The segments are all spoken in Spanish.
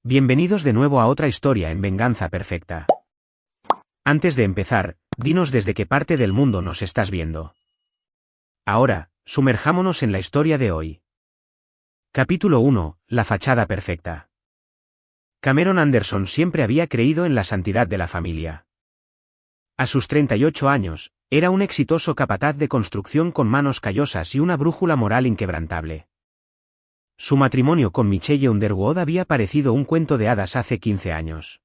Bienvenidos de nuevo a otra historia en Venganza Perfecta. Antes de empezar, dinos desde qué parte del mundo nos estás viendo. Ahora, sumerjámonos en la historia de hoy. Capítulo 1. La fachada perfecta. Cameron Anderson siempre había creído en la santidad de la familia. A sus 38 años, era un exitoso capataz de construcción con manos callosas y una brújula moral inquebrantable. Su matrimonio con Michelle Underwood había parecido un cuento de hadas hace 15 años.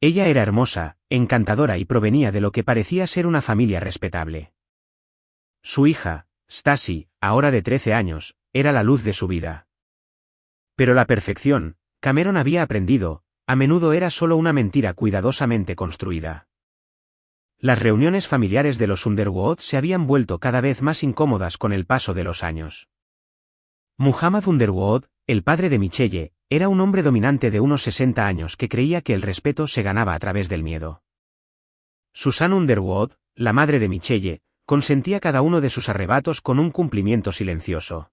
Ella era hermosa, encantadora y provenía de lo que parecía ser una familia respetable. Su hija, Stacy, ahora de 13 años, era la luz de su vida. Pero la perfección, Cameron había aprendido, a menudo era solo una mentira cuidadosamente construida. Las reuniones familiares de los Underwood se habían vuelto cada vez más incómodas con el paso de los años. Muhammad Underwood, el padre de Michelle, era un hombre dominante de unos 60 años que creía que el respeto se ganaba a través del miedo. Susan Underwood, la madre de Michelle, consentía cada uno de sus arrebatos con un cumplimiento silencioso.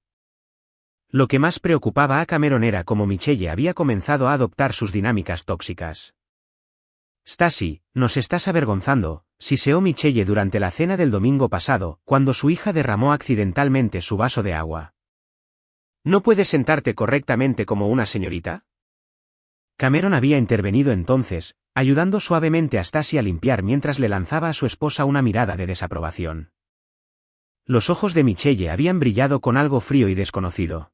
Lo que más preocupaba a Cameron era cómo Michelle había comenzado a adoptar sus dinámicas tóxicas. «Stacy, nos estás avergonzando», siseó Michelle durante la cena del domingo pasado, cuando su hija derramó accidentalmente su vaso de agua. ¿No puedes sentarte correctamente como una señorita? Cameron había intervenido entonces, ayudando suavemente a Stacy a limpiar mientras le lanzaba a su esposa una mirada de desaprobación. Los ojos de Michelle habían brillado con algo frío y desconocido.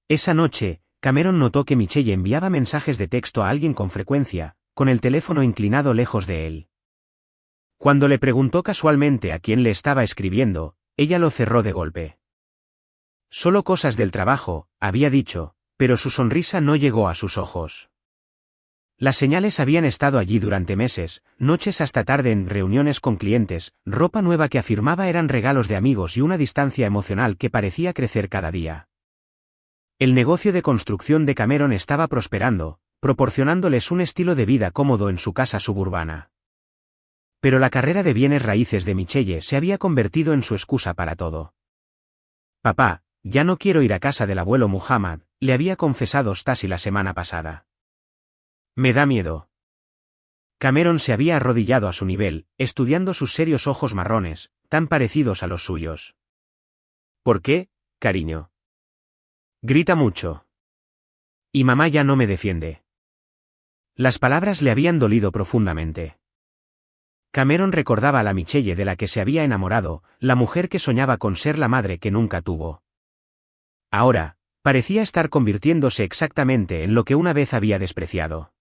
Esa noche, Cameron notó que Michelle enviaba mensajes de texto a alguien con frecuencia, con el teléfono inclinado lejos de él. Cuando le preguntó casualmente a quién le estaba escribiendo, ella lo cerró de golpe. Solo cosas del trabajo, había dicho, pero su sonrisa no llegó a sus ojos. Las señales habían estado allí durante meses, noches hasta tarde en reuniones con clientes, ropa nueva que afirmaba eran regalos de amigos y una distancia emocional que parecía crecer cada día. El negocio de construcción de Cameron estaba prosperando, proporcionándoles un estilo de vida cómodo en su casa suburbana. Pero la carrera de bienes raíces de Michelle se había convertido en su excusa para todo. «Papá, ya no quiero ir a casa del abuelo Muhammad», le había confesado Stacy la semana pasada. «Me da miedo». Cameron se había arrodillado a su nivel, estudiando sus serios ojos marrones, tan parecidos a los suyos. «¿Por qué, cariño?» «Grita mucho. Y mamá ya no me defiende». Las palabras le habían dolido profundamente. Cameron recordaba a la Michelle de la que se había enamorado, la mujer que soñaba con ser la madre que nunca tuvo. Ahora, parecía estar convirtiéndose exactamente en lo que una vez había despreciado.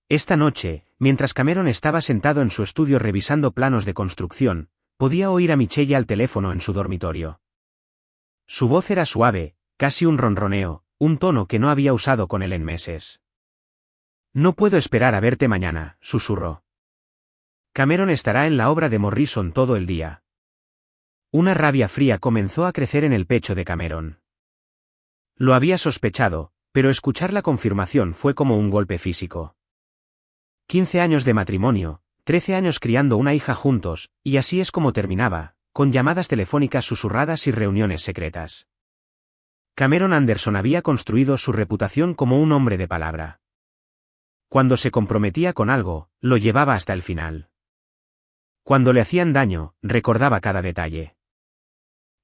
Esta noche, mientras Cameron estaba sentado en su estudio revisando planos de construcción, podía oír a Michelle al teléfono en su dormitorio. Su voz era suave, casi un ronroneo, un tono que no había usado con él en meses. «No puedo esperar a verte mañana», susurró. Cameron estará en la obra de Morrison todo el día. Una rabia fría comenzó a crecer en el pecho de Cameron. Lo había sospechado, pero escuchar la confirmación fue como un golpe físico. 15 años de matrimonio, 13 años criando una hija juntos, y así es como terminaba, con llamadas telefónicas susurradas y reuniones secretas. Cameron Anderson había construido su reputación como un hombre de palabra. Cuando se comprometía con algo, lo llevaba hasta el final. Cuando le hacían daño, recordaba cada detalle.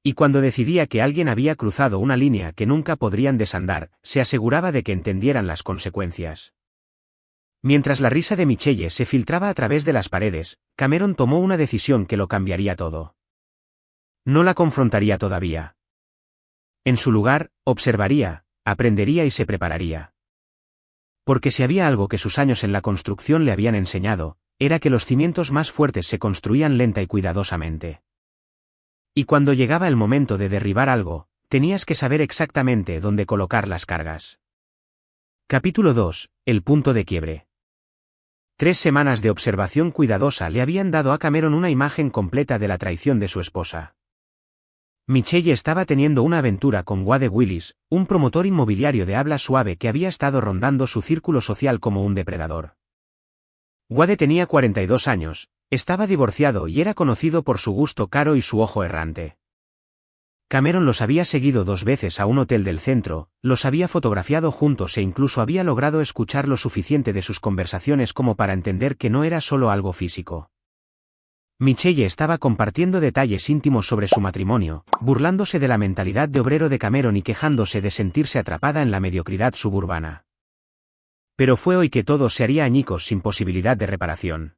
Y cuando decidía que alguien había cruzado una línea que nunca podrían desandar, se aseguraba de que entendieran las consecuencias. Mientras la risa de Michelle se filtraba a través de las paredes, Cameron tomó una decisión que lo cambiaría todo. No la confrontaría todavía. En su lugar, observaría, aprendería y se prepararía. Porque si había algo que sus años en la construcción le habían enseñado, era que los cimientos más fuertes se construían lenta y cuidadosamente. Y cuando llegaba el momento de derribar algo, tenías que saber exactamente dónde colocar las cargas. Capítulo 2. El punto de quiebre. 3 semanas de observación cuidadosa le habían dado a Cameron una imagen completa de la traición de su esposa. Michelle estaba teniendo una aventura con Wade Willis, un promotor inmobiliario de habla suave que había estado rondando su círculo social como un depredador. Wade tenía 42 años, estaba divorciado y era conocido por su gusto caro y su ojo errante. Cameron los había seguido 2 veces a un hotel del centro, los había fotografiado juntos e incluso había logrado escuchar lo suficiente de sus conversaciones como para entender que no era solo algo físico. Michelle estaba compartiendo detalles íntimos sobre su matrimonio, burlándose de la mentalidad de obrero de Cameron y quejándose de sentirse atrapada en la mediocridad suburbana. Pero fue hoy que todo se haría añicos sin posibilidad de reparación.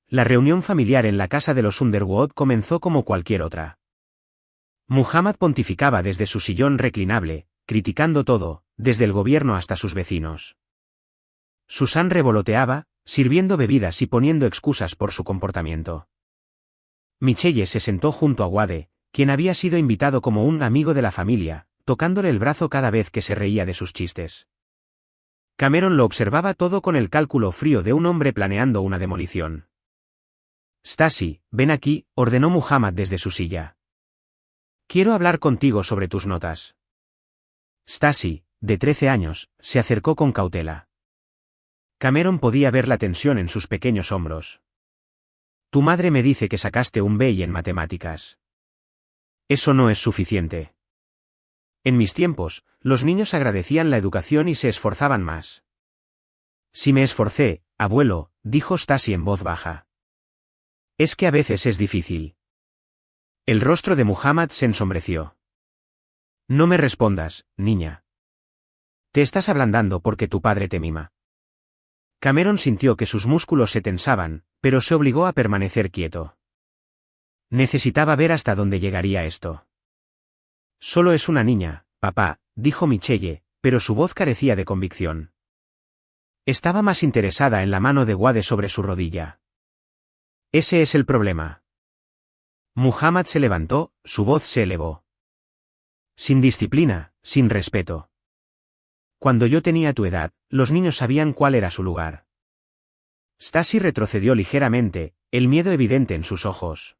La reunión familiar en la casa de los Underwood comenzó como cualquier otra. Muhammad pontificaba desde su sillón reclinable, criticando todo, desde el gobierno hasta sus vecinos. Susan revoloteaba, sirviendo bebidas y poniendo excusas por su comportamiento. Michelle se sentó junto a Wade, quien había sido invitado como un amigo de la familia, tocándole el brazo cada vez que se reía de sus chistes. Cameron lo observaba todo con el cálculo frío de un hombre planeando una demolición. «Stacy, ven aquí», ordenó Muhammad desde su silla. «Quiero hablar contigo sobre tus notas». Stacy, de 13 años, se acercó con cautela. Cameron podía ver la tensión en sus pequeños hombros. «Tu madre me dice que sacaste un BI en matemáticas. Eso no es suficiente. En mis tiempos, los niños agradecían la educación y se esforzaban más». «Sí me esforcé, abuelo», dijo Stacy en voz baja. «Es que a veces es difícil». El rostro de Muhammad se ensombreció. «No me respondas, niña. Te estás ablandando porque tu padre te mima». Cameron sintió que sus músculos se tensaban, pero se obligó a permanecer quieto. Necesitaba ver hasta dónde llegaría esto. «Solo es una niña, papá», dijo Michelle, pero su voz carecía de convicción. Estaba más interesada en la mano de Wade sobre su rodilla. «Ese es el problema». Muhammad se levantó, su voz se elevó. «Sin disciplina, sin respeto. Cuando yo tenía tu edad, los niños sabían cuál era su lugar». Stacy retrocedió ligeramente, el miedo evidente en sus ojos.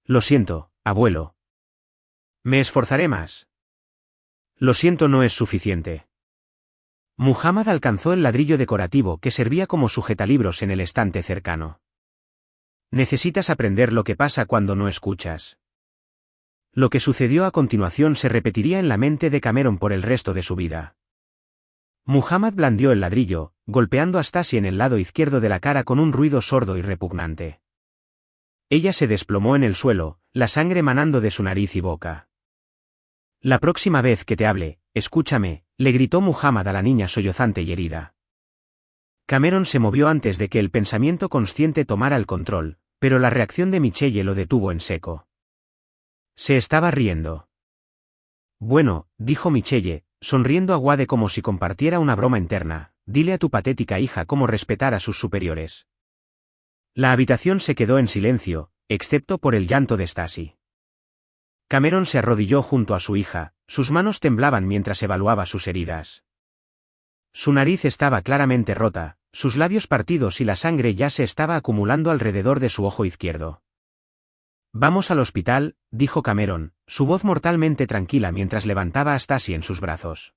«Lo siento, abuelo. Me esforzaré más». «Lo siento no es suficiente». Muhammad alcanzó el ladrillo decorativo que servía como sujetalibros en el estante cercano. «Necesitas aprender lo que pasa cuando no escuchas». Lo que sucedió a continuación se repetiría en la mente de Cameron por el resto de su vida. Muhammad blandió el ladrillo, golpeando a Stacy en el lado izquierdo de la cara con un ruido sordo y repugnante. Ella se desplomó en el suelo, la sangre manando de su nariz y boca. «La próxima vez que te hable, escúchame», le gritó Muhammad a la niña sollozante y herida. Cameron se movió antes de que el pensamiento consciente tomara el control, pero la reacción de Michelle lo detuvo en seco. Se estaba riendo. «Bueno», dijo Michelle, sonriendo a Wade como si compartiera una broma interna, «dile a tu patética hija cómo respetar a sus superiores». La habitación se quedó en silencio, excepto por el llanto de Stacy. Cameron se arrodilló junto a su hija, sus manos temblaban mientras evaluaba sus heridas. Su nariz estaba claramente rota, sus labios partidos y la sangre ya se estaba acumulando alrededor de su ojo izquierdo. «Vamos al hospital», dijo Cameron, su voz mortalmente tranquila mientras levantaba a Stacy en sus brazos.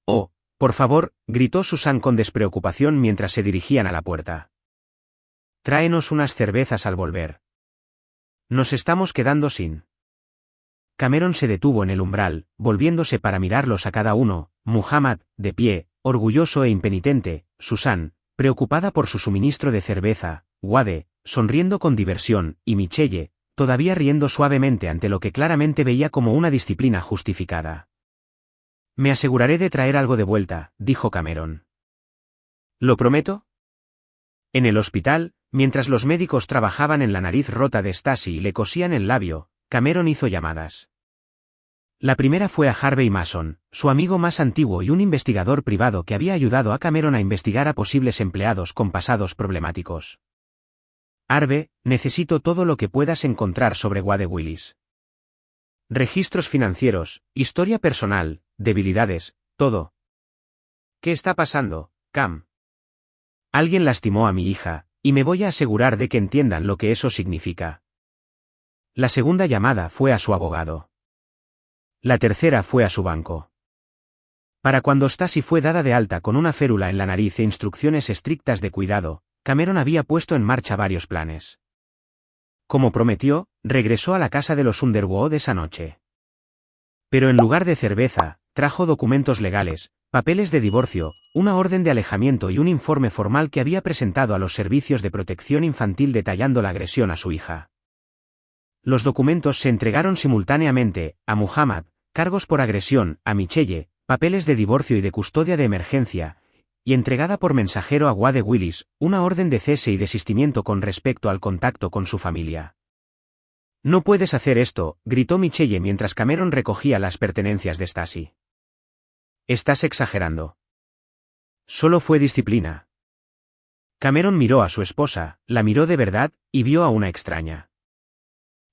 «Oh, por favor», gritó Susan con despreocupación mientras se dirigían a la puerta. «Tráenos unas cervezas al volver. Nos estamos quedando sin». Cameron se detuvo en el umbral, volviéndose para mirarlos a cada uno, Muhammad, de pie, orgulloso e impenitente, Susan, preocupada por su suministro de cerveza, Wade, sonriendo con diversión, y Michelle, todavía riendo suavemente ante lo que claramente veía como una disciplina justificada. «Me aseguraré de traer algo de vuelta», dijo Cameron. «¿Lo prometo?» En el hospital, mientras los médicos trabajaban en la nariz rota de Stacy y le cosían el labio, Cameron hizo llamadas. La primera fue a Harvey Mason, su amigo más antiguo y un investigador privado que había ayudado a Cameron a investigar a posibles empleados con pasados problemáticos. «Harvey, necesito todo lo que puedas encontrar sobre Wade Willis. Registros financieros, historia personal, debilidades, todo». «¿Qué está pasando, Cam?» «Alguien lastimó a mi hija, y me voy a asegurar de que entiendan lo que eso significa». La segunda llamada fue a su abogado. La tercera fue a su banco. Para cuando Stacy fue dada de alta con una férula en la nariz e instrucciones estrictas de cuidado, Cameron había puesto en marcha varios planes. como prometió, regresó a la casa de los Underwood esa noche. Pero en lugar de cerveza, trajo documentos legales, papeles de divorcio, una orden de alejamiento y un informe formal que había presentado a los servicios de protección infantil detallando la agresión a su hija. Los documentos se entregaron simultáneamente a Muhammad, cargos por agresión, a Michelle, papeles de divorcio y de custodia de emergencia, y entregada por mensajero a Wade Willis, una orden de cese y desistimiento con respecto al contacto con su familia. «No puedes hacer esto», gritó Michelle mientras Cameron recogía las pertenencias de Stacy. «Estás exagerando. Solo fue disciplina». Cameron miró a su esposa, la miró de verdad, y vio a una extraña.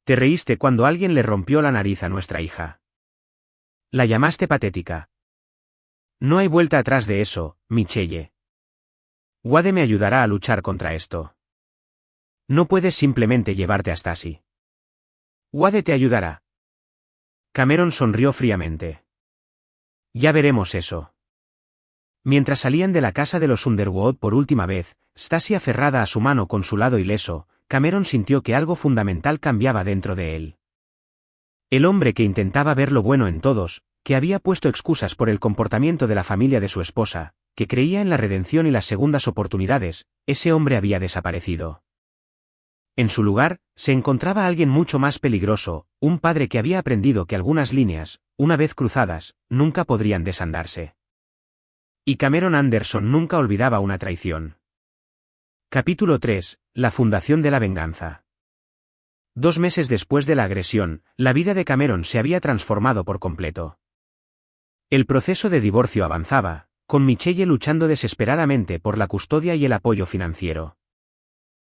«Te reíste cuando alguien le rompió la nariz a nuestra hija. La llamaste patética. No hay vuelta atrás de eso, Michelle. Wade me ayudará a luchar contra esto. No puedes simplemente llevarte a Stacy. Wade te ayudará». Cameron sonrió fríamente. «Ya veremos eso». Mientras salían de la casa de los Underwood por última vez, Stacy aferrada a su mano con su lado ileso, Cameron sintió que algo fundamental cambiaba dentro de él. El hombre que intentaba ver lo bueno en todos, que había puesto excusas por el comportamiento de la familia de su esposa, que creía en la redención y las segundas oportunidades, ese hombre había desaparecido. En su lugar, se encontraba alguien mucho más peligroso, un padre que había aprendido que algunas líneas, una vez cruzadas, nunca podrían desandarse. Y Cameron Anderson nunca olvidaba una traición. Capítulo 3. La fundación de la venganza. 2 meses después de la agresión, la vida de Cameron se había transformado por completo. El proceso de divorcio avanzaba, con Michelle luchando desesperadamente por la custodia y el apoyo financiero.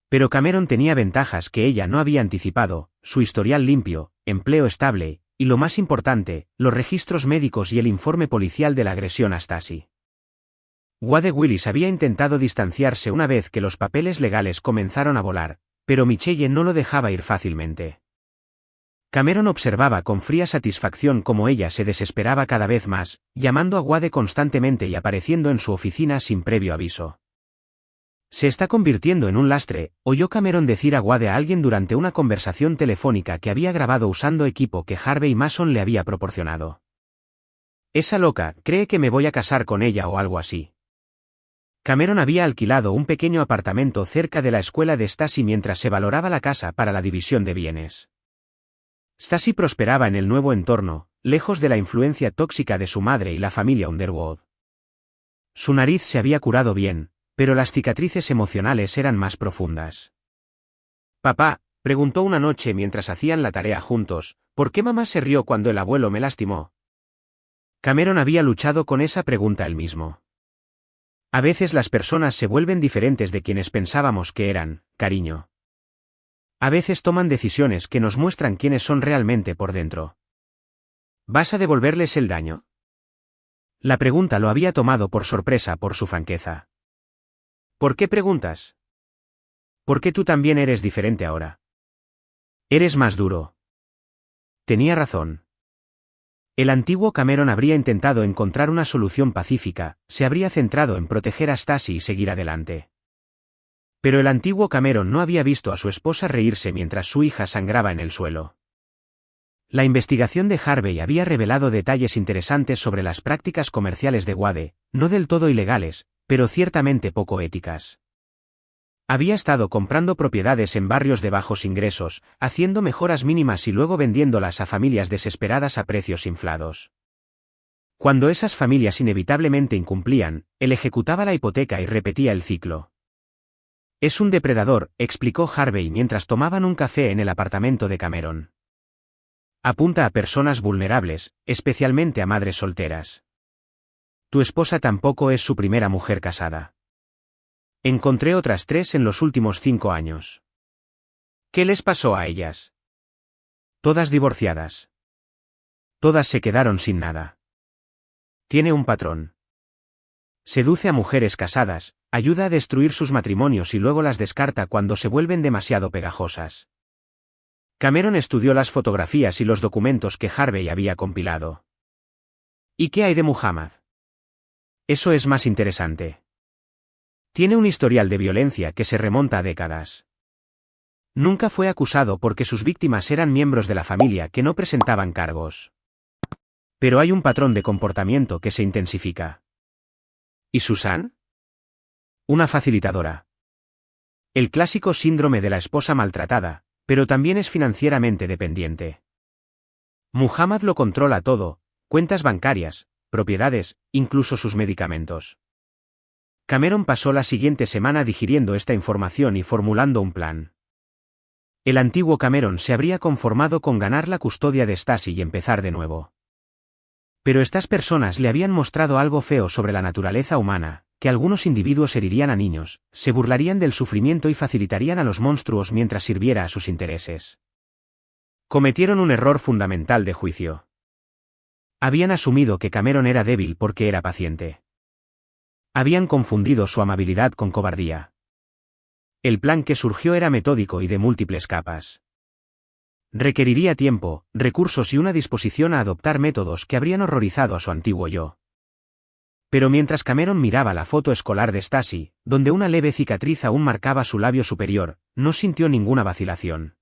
Pero Cameron tenía ventajas que ella no había anticipado: su historial limpio, empleo estable, y lo más importante, los registros médicos y el informe policial de la agresión a Stacy. Wade Willis había intentado distanciarse una vez que los papeles legales comenzaron a volar, pero Michelle no lo dejaba ir fácilmente. Cameron observaba con fría satisfacción cómo ella se desesperaba cada vez más, llamando a Wade constantemente y apareciendo en su oficina sin previo aviso. «Se está convirtiendo en un lastre», oyó Cameron decir a Wade a alguien durante una conversación telefónica que había grabado usando equipo que Harvey Mason le había proporcionado. «Esa loca, cree que me voy a casar con ella o algo así». Cameron había alquilado un pequeño apartamento cerca de la escuela de Stacy mientras se valoraba la casa para la división de bienes. Stacy prosperaba en el nuevo entorno, lejos de la influencia tóxica de su madre y la familia Underwood. Su nariz se había curado bien, pero las cicatrices emocionales eran más profundas. «Papá», preguntó una noche mientras hacían la tarea juntos, «¿por qué mamá se rió cuando el abuelo me lastimó?». Cameron había luchado con esa pregunta él mismo. A veces las personas se vuelven diferentes de quienes pensábamos que eran, cariño. A veces toman decisiones que nos muestran quiénes son realmente por dentro. ¿Vas a devolverles el daño? La pregunta lo había tomado por sorpresa por su franqueza. ¿Por qué preguntas? ¿Por qué tú también eres diferente ahora? Eres más duro. Tenía razón. El antiguo Cameron habría intentado encontrar una solución pacífica, se habría centrado en proteger a Stacy y seguir adelante. Pero el antiguo Cameron no había visto a su esposa reírse mientras su hija sangraba en el suelo. La investigación de Harvey había revelado detalles interesantes sobre las prácticas comerciales de Wade, no del todo ilegales, pero ciertamente poco éticas. Había estado comprando propiedades en barrios de bajos ingresos, haciendo mejoras mínimas y luego vendiéndolas a familias desesperadas a precios inflados. Cuando esas familias inevitablemente incumplían, él ejecutaba la hipoteca y repetía el ciclo. «Es un depredador», explicó Harvey mientras tomaban un café en el apartamento de Cameron. «Apunta a personas vulnerables, especialmente a madres solteras. Tu esposa tampoco es su primera mujer casada. Encontré otras 3 en los últimos 5 años. ¿Qué les pasó a ellas? Todas divorciadas. Todas se quedaron sin nada. Tiene un patrón. Seduce a mujeres casadas, ayuda a destruir sus matrimonios y luego las descarta cuando se vuelven demasiado pegajosas». Cameron estudió las fotografías y los documentos que Harvey había compilado. «¿Y qué hay de Muhammad? Eso es más interesante. Tiene un historial de violencia que se remonta a décadas. Nunca fue acusado porque sus víctimas eran miembros de la familia que no presentaban cargos. Pero hay un patrón de comportamiento que se intensifica. ¿Y Susan? Una facilitadora. El clásico síndrome de la esposa maltratada, pero también es financieramente dependiente. Muhammad lo controla todo, cuentas bancarias, propiedades, incluso sus medicamentos. Cameron pasó la siguiente semana digiriendo esta información y formulando un plan. El antiguo Cameron se habría conformado con ganar la custodia de Stacy y empezar de nuevo. Pero estas personas le habían mostrado algo feo sobre la naturaleza humana, que algunos individuos herirían a niños, se burlarían del sufrimiento y facilitarían a los monstruos mientras sirviera a sus intereses. Cometieron un error fundamental de juicio. Habían asumido que Cameron era débil porque era paciente. Habían confundido su amabilidad con cobardía. El plan que surgió era metódico y de múltiples capas. Requeriría tiempo, recursos y una disposición a adoptar métodos que habrían horrorizado a su antiguo yo. Pero mientras Cameron miraba la foto escolar de Stacy, donde una leve cicatriz aún marcaba su labio superior, no sintió ninguna vacilación.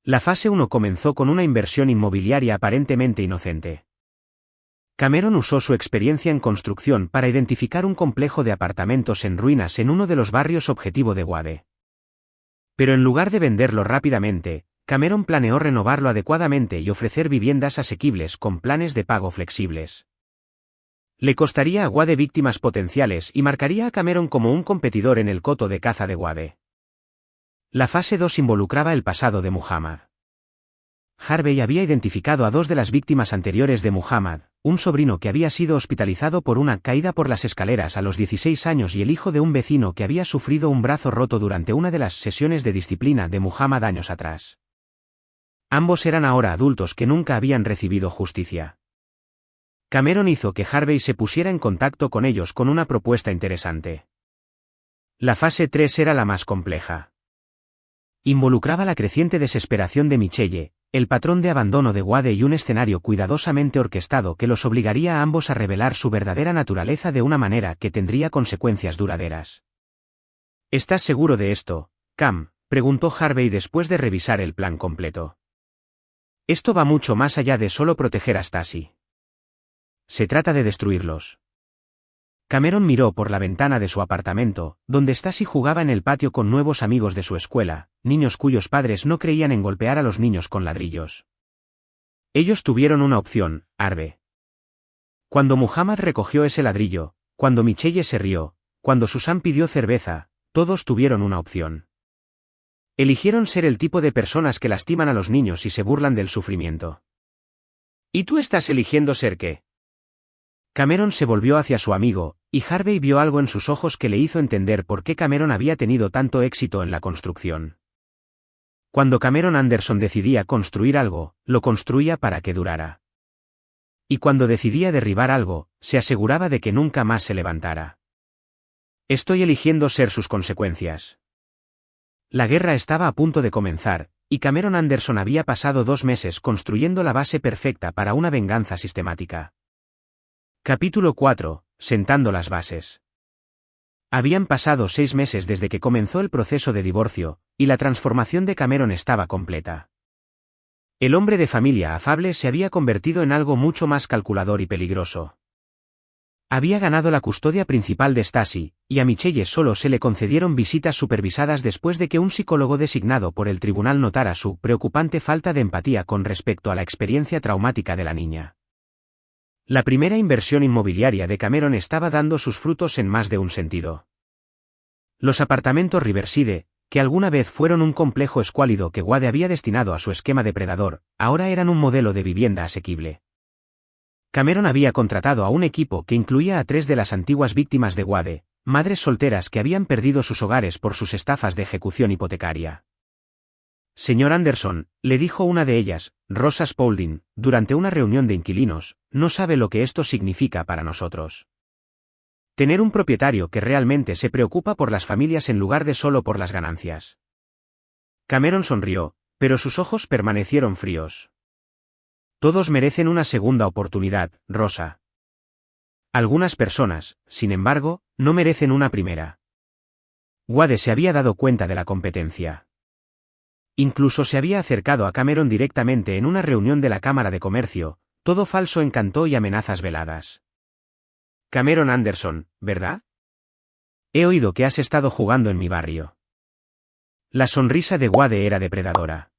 La fase 1 comenzó con una inversión inmobiliaria aparentemente inocente. Cameron usó su experiencia en construcción para identificar un complejo de apartamentos en ruinas en uno de los barrios objetivo de Wade. Pero en lugar de venderlo rápidamente, Cameron planeó renovarlo adecuadamente y ofrecer viviendas asequibles con planes de pago flexibles. Le costaría a Wade víctimas potenciales y marcaría a Cameron como un competidor en el coto de caza de Wade. La fase 2 involucraba el pasado de Muhammad. Harvey había identificado a dos de las víctimas anteriores de Muhammad, un sobrino que había sido hospitalizado por una caída por las escaleras a los 16 años y el hijo de un vecino que había sufrido un brazo roto durante una de las sesiones de disciplina de Muhammad años atrás. Ambos eran ahora adultos que nunca habían recibido justicia. Cameron hizo que Harvey se pusiera en contacto con ellos con una propuesta interesante. La fase 3 era la más compleja. Involucraba la creciente desesperación de Michelle, el patrón de abandono de Wade y un escenario cuidadosamente orquestado que los obligaría a ambos a revelar su verdadera naturaleza de una manera que tendría consecuencias duraderas. ¿Estás seguro de esto, Cam?, preguntó Harvey después de revisar el plan completo. Esto va mucho más allá de solo proteger a Stacy. Se trata de destruirlos. Cameron miró por la ventana de su apartamento, donde Stacy jugaba en el patio con nuevos amigos de su escuela, niños cuyos padres no creían en golpear a los niños con ladrillos. Ellos tuvieron una opción, Arve. Cuando Muhammad recogió ese ladrillo, cuando Michelle se rió, cuando Susan pidió cerveza, todos tuvieron una opción. Eligieron ser el tipo de personas que lastiman a los niños y se burlan del sufrimiento. ¿Y tú estás eligiendo ser qué? Cameron se volvió hacia su amigo, y Harvey vio algo en sus ojos que le hizo entender por qué Cameron había tenido tanto éxito en la construcción. Cuando Cameron Anderson decidía construir algo, lo construía para que durara. Y cuando decidía derribar algo, se aseguraba de que nunca más se levantara. Estoy eligiendo ser sus consecuencias. La guerra estaba a punto de comenzar, y Cameron Anderson había pasado 2 meses construyendo la base perfecta para una venganza sistemática. Capítulo 4. Sentando las bases. Habían pasado 6 meses desde que comenzó el proceso de divorcio, y la transformación de Cameron estaba completa. El hombre de familia afable se había convertido en algo mucho más calculador y peligroso. Había ganado la custodia principal de Stacy, y a Michelle solo se le concedieron visitas supervisadas después de que un psicólogo designado por el tribunal notara su preocupante falta de empatía con respecto a la experiencia traumática de la niña. La primera inversión inmobiliaria de Cameron estaba dando sus frutos en más de un sentido. Los apartamentos Riverside, que alguna vez fueron un complejo escuálido que Wade había destinado a su esquema depredador, ahora eran un modelo de vivienda asequible. Cameron había contratado a un equipo que incluía a 3 de las antiguas víctimas de Wade, madres solteras que habían perdido sus hogares por sus estafas de ejecución hipotecaria. Señor Anderson, le dijo una de ellas, Rosa Spaulding, durante una reunión de inquilinos, no sabe lo que esto significa para nosotros. Tener un propietario que realmente se preocupa por las familias en lugar de solo por las ganancias. Cameron sonrió, pero sus ojos permanecieron fríos. Todos merecen una segunda oportunidad, Rosa. Algunas personas, sin embargo, no merecen una primera. Wade se había dado cuenta de la competencia. Incluso se había acercado a Cameron directamente en una reunión de la Cámara de Comercio, todo falso encantó y amenazas veladas. Cameron Anderson, ¿verdad? He oído que has estado jugando en mi barrio. La sonrisa de Wade era depredadora.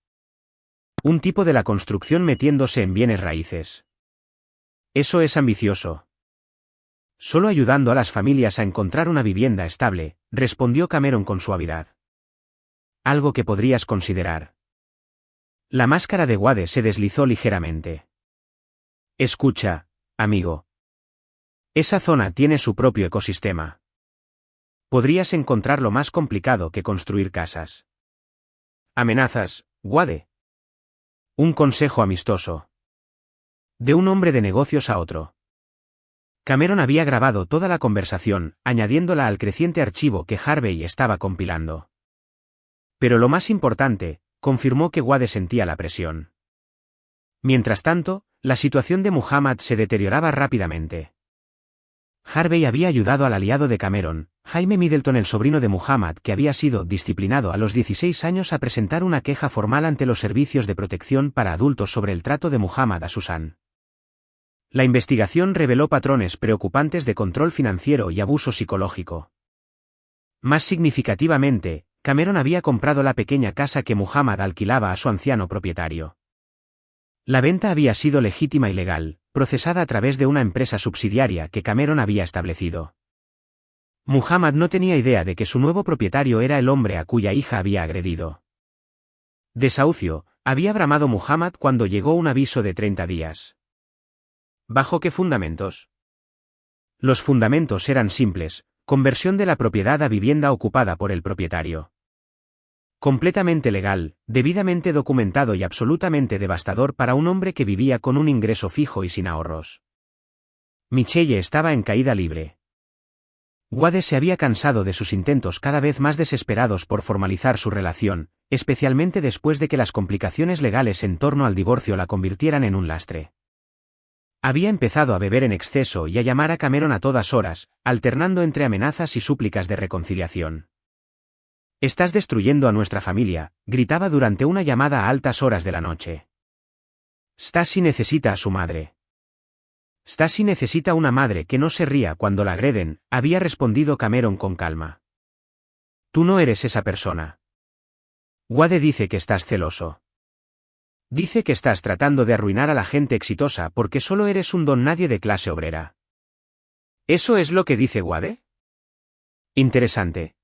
Un tipo de la construcción metiéndose en bienes raíces. Eso es ambicioso. Solo ayudando a las familias a encontrar una vivienda estable, respondió Cameron con suavidad. Algo que podrías considerar. La máscara de Wade se deslizó ligeramente. Escucha, amigo. Esa zona tiene su propio ecosistema. Podrías encontrarlo más complicado que construir casas. Amenazas, Wade. Un consejo amistoso. De un hombre de negocios a otro. Cameron había grabado toda la conversación, añadiéndola al creciente archivo que Harvey estaba compilando. Pero lo más importante, confirmó que Wade sentía la presión. Mientras tanto, la situación de Muhammad se deterioraba rápidamente. Harvey había ayudado al aliado de Cameron, Jaime Middleton, el sobrino de Muhammad, que había sido disciplinado a los 16 años, a presentar una queja formal ante los servicios de protección para adultos sobre el trato de Muhammad a Susan. La investigación reveló patrones preocupantes de control financiero y abuso psicológico. Más significativamente, Cameron había comprado la pequeña casa que Muhammad alquilaba a su anciano propietario. La venta había sido legítima y legal, procesada a través de una empresa subsidiaria que Cameron había establecido. Muhammad no tenía idea de que su nuevo propietario era el hombre a cuya hija había agredido. Desahucio, había bramado Muhammad cuando llegó un aviso de 30 días. ¿Bajo qué fundamentos? Los fundamentos eran simples: conversión de la propiedad a vivienda ocupada por el propietario. Completamente legal, debidamente documentado y absolutamente devastador para un hombre que vivía con un ingreso fijo y sin ahorros. Michelle estaba en caída libre. Wade se había cansado de sus intentos cada vez más desesperados por formalizar su relación, especialmente después de que las complicaciones legales en torno al divorcio la convirtieran en un lastre. Había empezado a beber en exceso y a llamar a Cameron a todas horas, alternando entre amenazas y súplicas de reconciliación. «Estás destruyendo a nuestra familia», gritaba durante una llamada a altas horas de la noche. Stacey necesita a su madre. Stacey necesita una madre que no se ría cuando la agreden, había respondido Cameron con calma. Tú no eres esa persona. Wade dice que estás celoso. Dice que estás tratando de arruinar a la gente exitosa porque solo eres un don nadie de clase obrera. ¿Eso es lo que dice Wade? Interesante.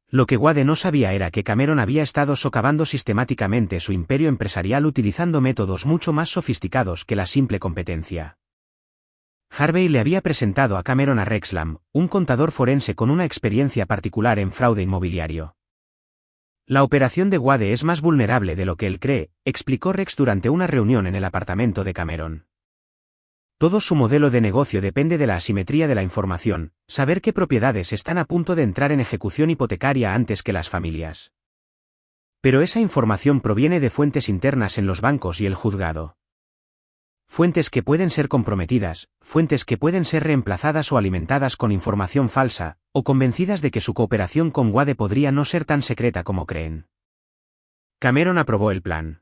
Lo que Wade no sabía era que Cameron había estado socavando sistemáticamente su imperio empresarial utilizando métodos mucho más sofisticados que la simple competencia. Harvey le había presentado a Cameron a Rex Lamb, un contador forense con una experiencia particular en fraude inmobiliario. La operación de Wade es más vulnerable de lo que él cree, explicó Rex durante una reunión en el apartamento de Cameron. Todo su modelo de negocio depende de la asimetría de la información, saber qué propiedades están a punto de entrar en ejecución hipotecaria antes que las familias. Pero esa información proviene de fuentes internas en los bancos y el juzgado. Fuentes que pueden ser comprometidas, fuentes que pueden ser reemplazadas o alimentadas con información falsa, o convencidas de que su cooperación con Wade podría no ser tan secreta como creen. Cameron aprobó el plan.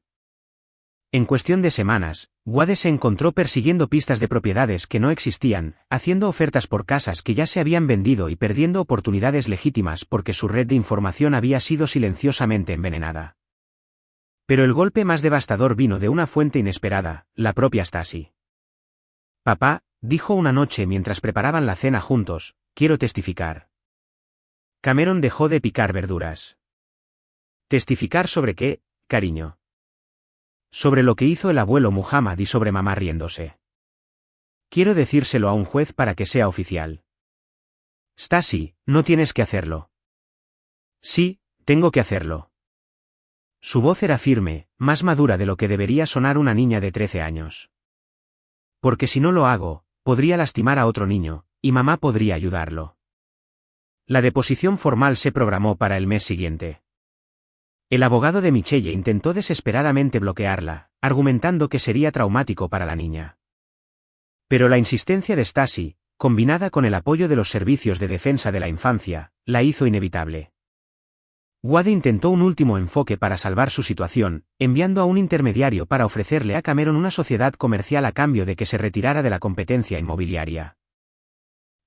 En cuestión de semanas, Wade se encontró persiguiendo pistas de propiedades que no existían, haciendo ofertas por casas que ya se habían vendido y perdiendo oportunidades legítimas porque su red de información había sido silenciosamente envenenada. Pero el golpe más devastador vino de una fuente inesperada, la propia Stacey. Papá, dijo una noche mientras preparaban la cena juntos, quiero testificar. Cameron dejó de picar verduras. ¿Testificar sobre qué, cariño? Sobre lo que hizo el abuelo Muhammad y sobre mamá riéndose. Quiero decírselo a un juez para que sea oficial. Stacey, no tienes que hacerlo. Sí, tengo que hacerlo. Su voz era firme, más madura de lo que debería sonar una niña de 13 años. Porque si no lo hago, podría lastimar a otro niño, y mamá podría ayudarlo. La deposición formal se programó para el mes siguiente. El abogado de Michelle intentó desesperadamente bloquearla, argumentando que sería traumático para la niña. Pero la insistencia de Stacey, combinada con el apoyo de los servicios de defensa de la infancia, la hizo inevitable. Wade intentó un último enfoque para salvar su situación, enviando a un intermediario para ofrecerle a Cameron una sociedad comercial a cambio de que se retirara de la competencia inmobiliaria.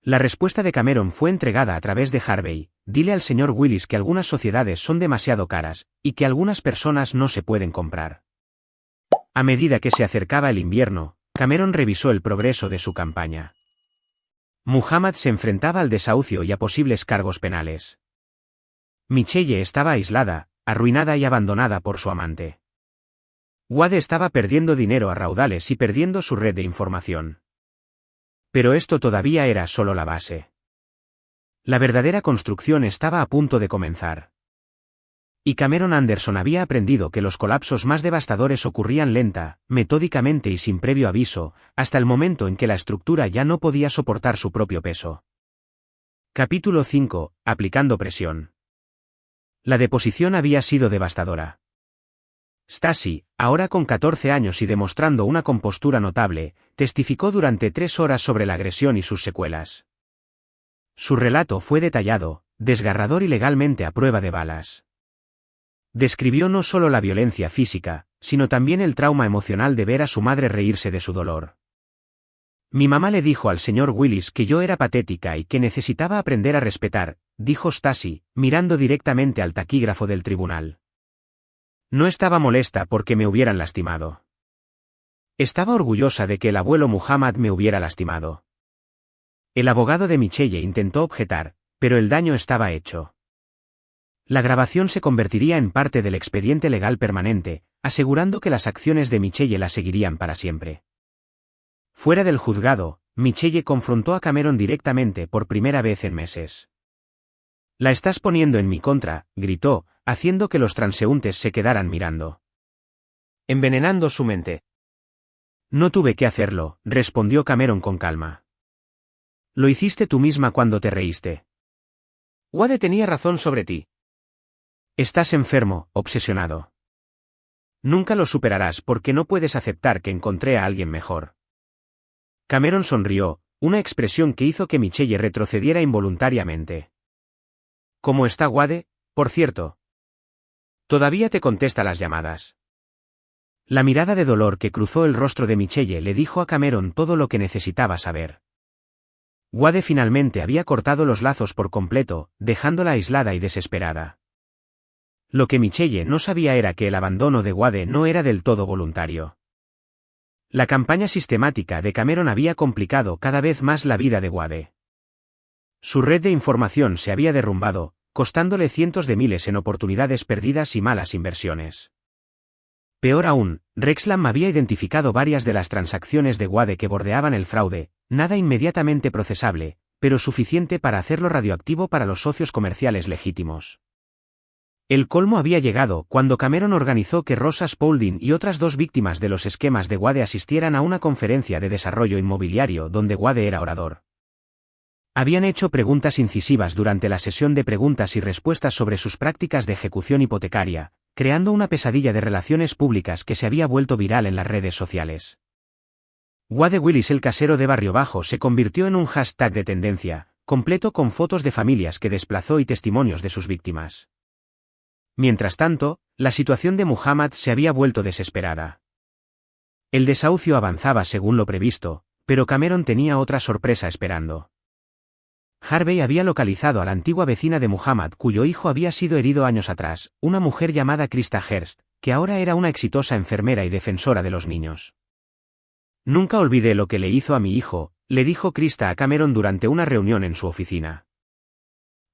La respuesta de Cameron fue entregada a través de Harvey: dile al señor Willis que algunas sociedades son demasiado caras, y que algunas personas no se pueden comprar. A medida que se acercaba el invierno, Cameron revisó el progreso de su campaña. Muhammad se enfrentaba al desahucio y a posibles cargos penales. Michelle estaba aislada, arruinada y abandonada por su amante. Wade estaba perdiendo dinero a raudales y perdiendo su red de información. Pero esto todavía era solo la base. La verdadera construcción estaba a punto de comenzar. Y Cameron Anderson había aprendido que los colapsos más devastadores ocurrían lenta, metódicamente y sin previo aviso, hasta el momento en que la estructura ya no podía soportar su propio peso. Capítulo 5. Aplicando presión. La deposición había sido devastadora. Stacy, ahora con 14 años y demostrando una compostura notable, testificó durante 3 horas sobre la agresión y sus secuelas. Su relato fue detallado, desgarrador y legalmente a prueba de balas. Describió no solo la violencia física, sino también el trauma emocional de ver a su madre reírse de su dolor. Mi mamá le dijo al señor Willis que yo era patética y que necesitaba aprender a respetar, dijo Stacy, mirando directamente al taquígrafo del tribunal. No estaba molesta porque me hubieran lastimado. Estaba orgullosa de que el abuelo Muhammad me hubiera lastimado. El abogado de Michelle intentó objetar, pero el daño estaba hecho. La grabación se convertiría en parte del expediente legal permanente, asegurando que las acciones de Michelle la seguirían para siempre. Fuera del juzgado, Michelle confrontó a Cameron directamente por primera vez en meses. La estás poniendo en mi contra, gritó, haciendo que los transeúntes se quedaran mirando. Envenenando su mente. No tuve que hacerlo, respondió Cameron con calma. Lo hiciste tú misma cuando te reíste. Wade tenía razón sobre ti. Estás enfermo, obsesionado. Nunca lo superarás porque no puedes aceptar que encontré a alguien mejor. Cameron sonrió, una expresión que hizo que Michelle retrocediera involuntariamente. ¿Cómo está Wade, por cierto? Todavía te contesta las llamadas. La mirada de dolor que cruzó el rostro de Michelle le dijo a Cameron todo lo que necesitaba saber. Wade finalmente había cortado los lazos por completo, dejándola aislada y desesperada. Lo que Michelle no sabía era que el abandono de Wade no era del todo voluntario. La campaña sistemática de Cameron había complicado cada vez más la vida de Wade. Su red de información se había derrumbado, costándole cientos de miles en oportunidades perdidas y malas inversiones. Peor aún, Rexlam había identificado varias de las transacciones de Wade que bordeaban el fraude, nada inmediatamente procesable, pero suficiente para hacerlo radioactivo para los socios comerciales legítimos. El colmo había llegado cuando Cameron organizó que Rosa Spaulding y otras 2 víctimas de los esquemas de Wade asistieran a una conferencia de desarrollo inmobiliario donde Wade era orador. Habían hecho preguntas incisivas durante la sesión de preguntas y respuestas sobre sus prácticas de ejecución hipotecaria, creando una pesadilla de relaciones públicas que se había vuelto viral en las redes sociales. Wade Willis, el casero de Barrio Bajo, se convirtió en un hashtag de tendencia, completo con fotos de familias que desplazó y testimonios de sus víctimas. Mientras tanto, la situación de Muhammad se había vuelto desesperada. El desahucio avanzaba según lo previsto, pero Cameron tenía otra sorpresa esperando. Harvey había localizado a la antigua vecina de Muhammad cuyo hijo había sido herido años atrás, una mujer llamada Krista Hearst, que ahora era una exitosa enfermera y defensora de los niños. Nunca olvidé lo que le hizo a mi hijo, le dijo Krista a Cameron durante una reunión en su oficina.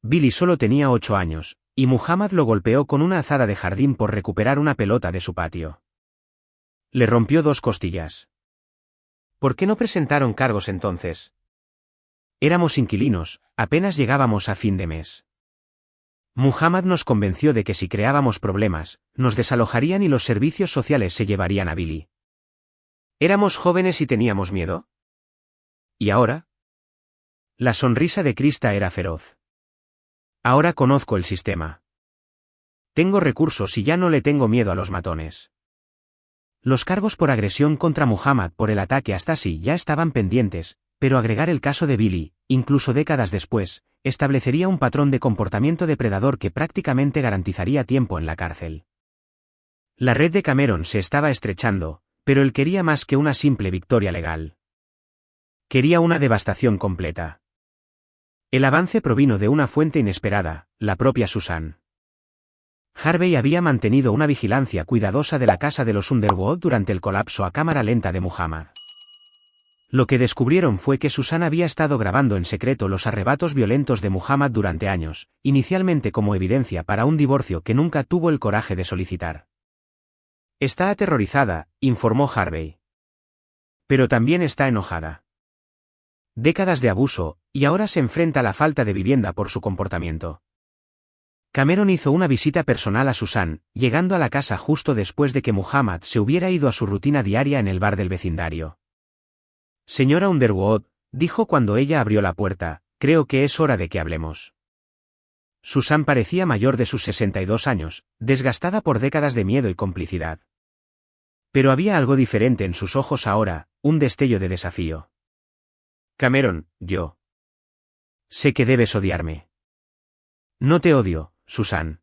Billy solo tenía 8 años, y Muhammad lo golpeó con una azada de jardín por recuperar una pelota de su patio. Le rompió 2 costillas. ¿Por qué no presentaron cargos entonces? Éramos inquilinos, apenas llegábamos a fin de mes. Muhammad nos convenció de que si creábamos problemas, nos desalojarían y los servicios sociales se llevarían a Billy. ¿Éramos jóvenes y teníamos miedo? ¿Y ahora? La sonrisa de Krista era feroz. Ahora conozco el sistema. Tengo recursos y ya no le tengo miedo a los matones. Los cargos por agresión contra Muhammad por el ataque a Stacy ya estaban pendientes, pero agregar el caso de Billy, incluso décadas después, establecería un patrón de comportamiento depredador que prácticamente garantizaría tiempo en la cárcel. La red de Cameron se estaba estrechando, pero él quería más que una simple victoria legal. Quería una devastación completa. El avance provino de una fuente inesperada, la propia Susan. Harvey había mantenido una vigilancia cuidadosa de la casa de los Underwood durante el colapso a cámara lenta de Muhammad. Lo que descubrieron fue que Susan había estado grabando en secreto los arrebatos violentos de Muhammad durante años, inicialmente como evidencia para un divorcio que nunca tuvo el coraje de solicitar. Está aterrorizada, informó Harvey. Pero también está enojada. Décadas de abuso, y ahora se enfrenta a la falta de vivienda por su comportamiento. Cameron hizo una visita personal a Susan, llegando a la casa justo después de que Muhammad se hubiera ido a su rutina diaria en el bar del vecindario. Señora Underwood, dijo cuando ella abrió la puerta, creo que es hora de que hablemos. Susan parecía mayor de sus 62 años, desgastada por décadas de miedo y complicidad. Pero había algo diferente en sus ojos ahora, un destello de desafío. Cameron, yo. Sé que debes odiarme. No te odio, Susan.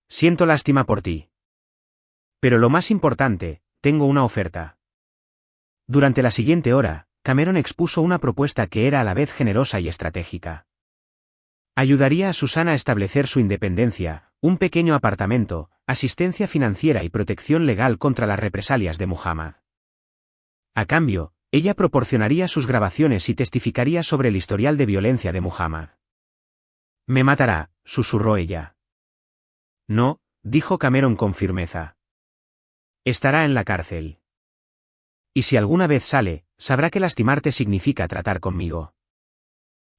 Siento lástima por ti. Pero lo más importante, tengo una oferta. Durante la siguiente hora, Cameron expuso una propuesta que era a la vez generosa y estratégica. Ayudaría a Susan a establecer su independencia, un pequeño apartamento, asistencia financiera y protección legal contra las represalias de Muhammad. A cambio, ella proporcionaría sus grabaciones y testificaría sobre el historial de violencia de Muhammad. Me matará, susurró ella. No, dijo Cameron con firmeza. Estará en la cárcel. Y si alguna vez sale, sabrá que lastimarte significa tratar conmigo.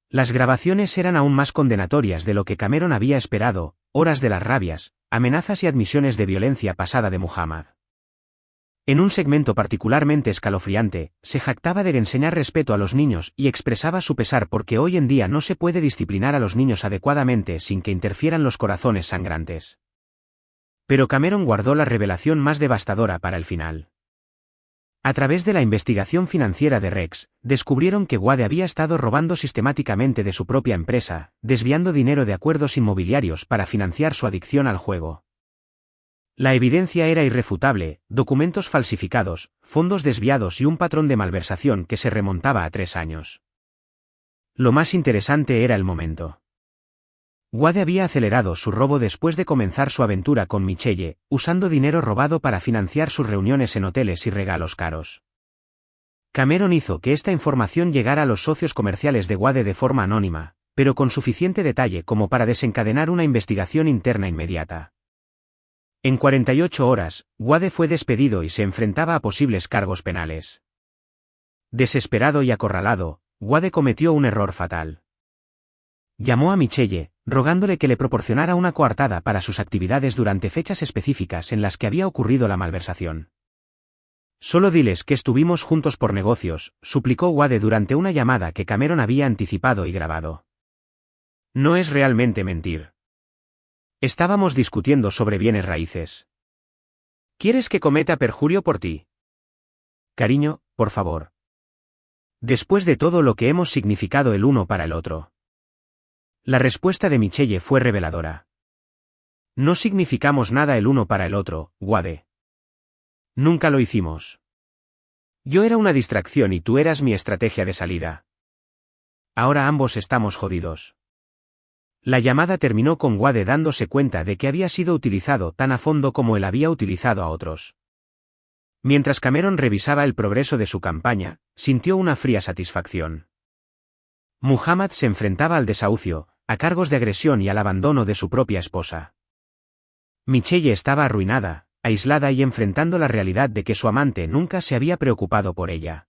Las grabaciones eran aún más condenatorias de lo que Cameron había esperado, horas de las rabias, amenazas y admisiones de violencia pasada de Muhammad. En un segmento particularmente escalofriante, se jactaba de enseñar respeto a los niños y expresaba su pesar porque hoy en día no se puede disciplinar a los niños adecuadamente sin que interfieran los corazones sangrantes. Pero Cameron guardó la revelación más devastadora para el final. A través de la investigación financiera de Rex, descubrieron que Wade había estado robando sistemáticamente de su propia empresa, desviando dinero de acuerdos inmobiliarios para financiar su adicción al juego. La evidencia era irrefutable, documentos falsificados, fondos desviados y un patrón de malversación que se remontaba a 3 años. Lo más interesante era el momento. Wade había acelerado su robo después de comenzar su aventura con Michelle, usando dinero robado para financiar sus reuniones en hoteles y regalos caros. Cameron hizo que esta información llegara a los socios comerciales de Wade de forma anónima, pero con suficiente detalle como para desencadenar una investigación interna inmediata. En 48 horas, Wade fue despedido y se enfrentaba a posibles cargos penales. Desesperado y acorralado, Wade cometió un error fatal. Llamó a Michelle, rogándole que le proporcionara una coartada para sus actividades durante fechas específicas en las que había ocurrido la malversación. Solo diles que estuvimos juntos por negocios, suplicó Wade durante una llamada que Cameron había anticipado y grabado. No es realmente mentir. Estábamos discutiendo sobre bienes raíces. ¿Quieres que cometa perjurio por ti? Cariño, por favor. Después de todo lo que hemos significado el uno para el otro. La respuesta de Michelle fue reveladora. No significamos nada el uno para el otro, Wade. Nunca lo hicimos. Yo era una distracción y tú eras mi estrategia de salida. Ahora ambos estamos jodidos. La llamada terminó con Wade dándose cuenta de que había sido utilizado tan a fondo como él había utilizado a otros. Mientras Cameron revisaba el progreso de su campaña, sintió una fría satisfacción. Muhammad se enfrentaba al desahucio, a cargos de agresión y al abandono de su propia esposa. Michelle estaba arruinada, aislada y enfrentando la realidad de que su amante nunca se había preocupado por ella.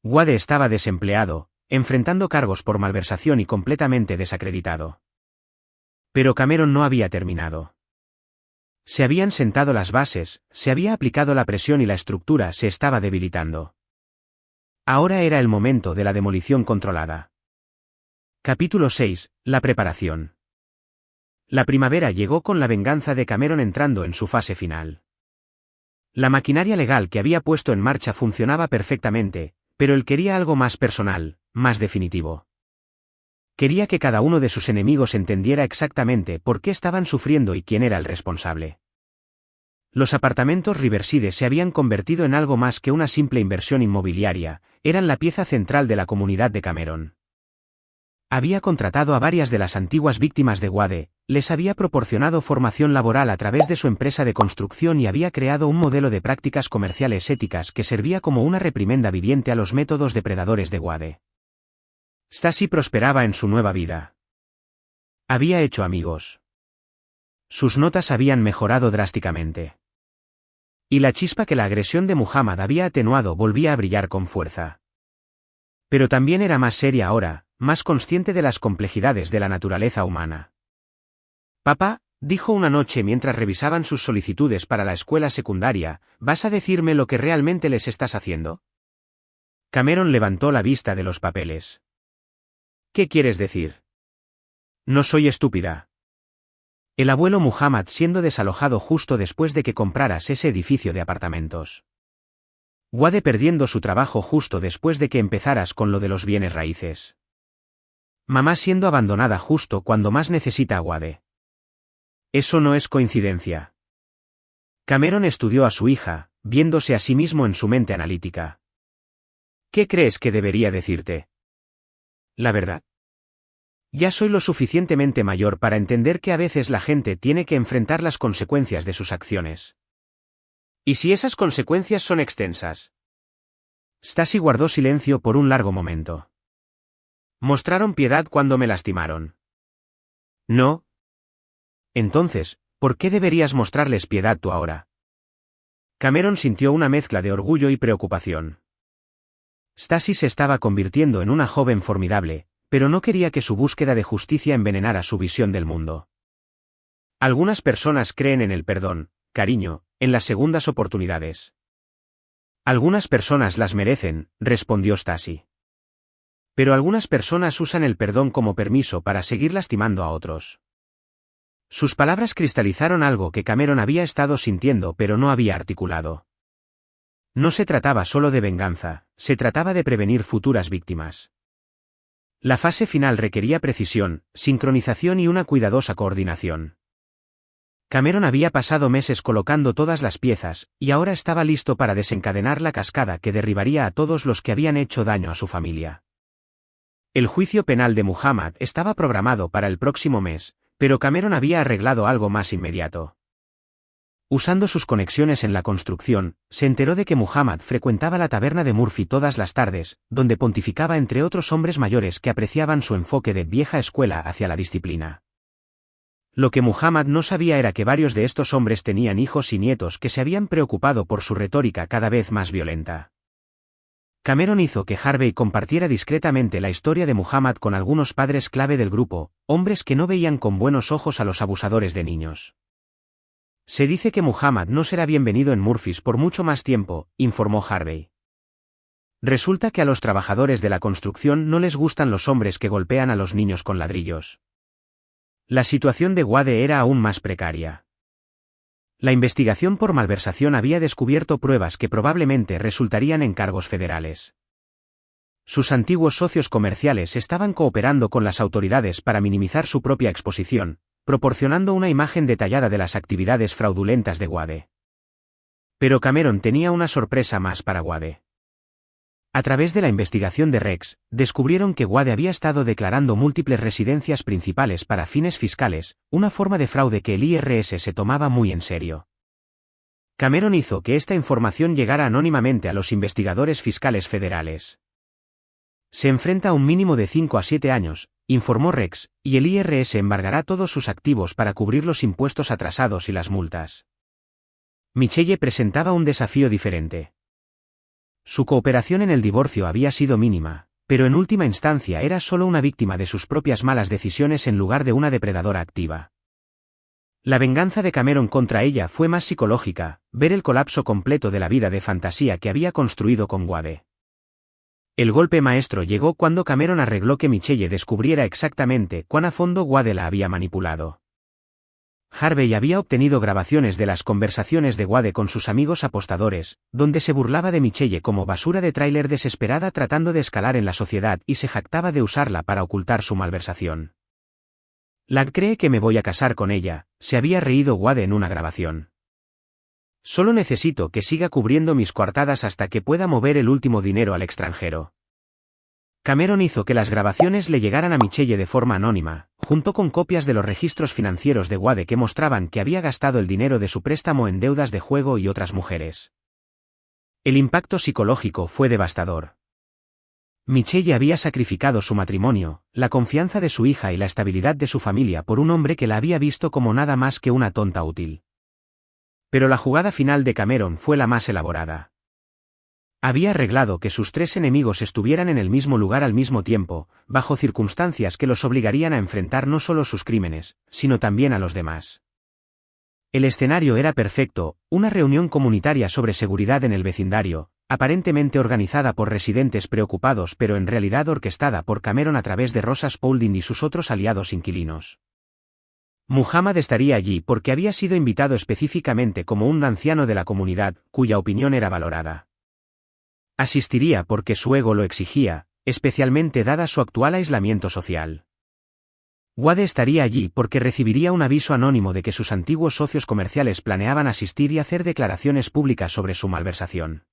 Wade estaba desempleado, enfrentando cargos por malversación y completamente desacreditado. Pero Cameron no había terminado. Se habían sentado las bases, se había aplicado la presión y la estructura se estaba debilitando. Ahora era el momento de la demolición controlada. Capítulo 6. La preparación. La primavera llegó con la venganza de Cameron entrando en su fase final. La maquinaria legal que había puesto en marcha funcionaba perfectamente, pero él quería algo más personal, más definitivo. Quería que cada uno de sus enemigos entendiera exactamente por qué estaban sufriendo y quién era el responsable. Los apartamentos Riverside se habían convertido en algo más que una simple inversión inmobiliaria, eran la pieza central de la comunidad de Cameron. Había contratado a varias de las antiguas víctimas de Wade, les había proporcionado formación laboral a través de su empresa de construcción y había creado un modelo de prácticas comerciales éticas que servía como una reprimenda viviente a los métodos depredadores de Wade. Stacey prosperaba en su nueva vida. Había hecho amigos. Sus notas habían mejorado drásticamente. Y la chispa que la agresión de Muhammad había atenuado volvía a brillar con fuerza. Pero también era más seria ahora, más consciente de las complejidades de la naturaleza humana. «Papá», dijo una noche mientras revisaban sus solicitudes para la escuela secundaria, «¿vas a decirme lo que realmente les estás haciendo?» Cameron levantó la vista de los papeles. «¿Qué quieres decir?» «No soy estúpida». El abuelo Muhammad siendo desalojado justo después de que compraras ese edificio de apartamentos. Wade perdiendo su trabajo justo después de que empezaras con lo de los bienes raíces. Mamá siendo abandonada justo cuando más necesita a Wade. Eso no es coincidencia. Cameron estudió a su hija, viéndose a sí mismo en su mente analítica. ¿Qué crees que debería decirte? La verdad. Ya soy lo suficientemente mayor para entender que a veces la gente tiene que enfrentar las consecuencias de sus acciones. ¿Y si esas consecuencias son extensas? Stacey guardó silencio por un largo momento. ¿Mostraron piedad cuando me lastimaron? No. Entonces, ¿por qué deberías mostrarles piedad tú ahora? Cameron sintió una mezcla de orgullo y preocupación. Stacey se estaba convirtiendo en una joven formidable, pero no quería que su búsqueda de justicia envenenara su visión del mundo. Algunas personas creen en el perdón, cariño, en las segundas oportunidades. Algunas personas las merecen, respondió Stacey. Pero algunas personas usan el perdón como permiso para seguir lastimando a otros. Sus palabras cristalizaron algo que Cameron había estado sintiendo pero no había articulado. No se trataba solo de venganza, se trataba de prevenir futuras víctimas. La fase final requería precisión, sincronización y una cuidadosa coordinación. Cameron había pasado meses colocando todas las piezas, y ahora estaba listo para desencadenar la cascada que derribaría a todos los que habían hecho daño a su familia. El juicio penal de Muhammad estaba programado para el próximo mes, pero Cameron había arreglado algo más inmediato. Usando sus conexiones en la construcción, se enteró de que Muhammad frecuentaba la taberna de Murphy todas las tardes, donde pontificaba entre otros hombres mayores que apreciaban su enfoque de vieja escuela hacia la disciplina. Lo que Muhammad no sabía era que varios de estos hombres tenían hijos y nietos que se habían preocupado por su retórica cada vez más violenta. Cameron hizo que Harvey compartiera discretamente la historia de Muhammad con algunos padres clave del grupo, hombres que no veían con buenos ojos a los abusadores de niños. Se dice que Muhammad no será bienvenido en Murphys por mucho más tiempo, informó Harvey. Resulta que a los trabajadores de la construcción no les gustan los hombres que golpean a los niños con ladrillos. La situación de Wade era aún más precaria. La investigación por malversación había descubierto pruebas que probablemente resultarían en cargos federales. Sus antiguos socios comerciales estaban cooperando con las autoridades para minimizar su propia exposición, proporcionando una imagen detallada de las actividades fraudulentas de Wade. Pero Cameron tenía una sorpresa más para Wade. A través de la investigación de Rex, descubrieron que Wade había estado declarando múltiples residencias principales para fines fiscales, una forma de fraude que el IRS se tomaba muy en serio. Cameron hizo que esta información llegara anónimamente a los investigadores fiscales federales. Se enfrenta a un mínimo de 5 a 7 años, informó Rex, y el IRS embargará todos sus activos para cubrir los impuestos atrasados y las multas. Michelle presentaba un desafío diferente. Su cooperación en el divorcio había sido mínima, pero en última instancia era solo una víctima de sus propias malas decisiones en lugar de una depredadora activa. La venganza de Cameron contra ella fue más psicológica, ver el colapso completo de la vida de fantasía que había construido con Wade. El golpe maestro llegó cuando Cameron arregló que Michelle descubriera exactamente cuán a fondo Wade la había manipulado. Harvey había obtenido grabaciones de las conversaciones de Wade con sus amigos apostadores, donde se burlaba de Michelle como basura de tráiler desesperada tratando de escalar en la sociedad y se jactaba de usarla para ocultar su malversación. «Lag cree que me voy a casar con ella», se había reído Wade en una grabación. «Solo necesito que siga cubriendo mis coartadas hasta que pueda mover el último dinero al extranjero». Cameron hizo que las grabaciones le llegaran a Michelle de forma anónima, junto con copias de los registros financieros de Wade que mostraban que había gastado el dinero de su préstamo en deudas de juego y otras mujeres. El impacto psicológico fue devastador. Michelle había sacrificado su matrimonio, la confianza de su hija y la estabilidad de su familia por un hombre que la había visto como nada más que una tonta útil. Pero la jugada final de Cameron fue la más elaborada. Había arreglado que sus tres enemigos estuvieran en el mismo lugar al mismo tiempo, bajo circunstancias que los obligarían a enfrentar no solo sus crímenes, sino también a los demás. El escenario era perfecto, una reunión comunitaria sobre seguridad en el vecindario, aparentemente organizada por residentes preocupados pero en realidad orquestada por Cameron a través de Rosa Spaulding y sus otros aliados inquilinos. Muhammad estaría allí porque había sido invitado específicamente como un anciano de la comunidad, cuya opinión era valorada. Asistiría porque su ego lo exigía, especialmente dada su actual aislamiento social. Wade estaría allí porque recibiría un aviso anónimo de que sus antiguos socios comerciales planeaban asistir y hacer declaraciones públicas sobre su malversación.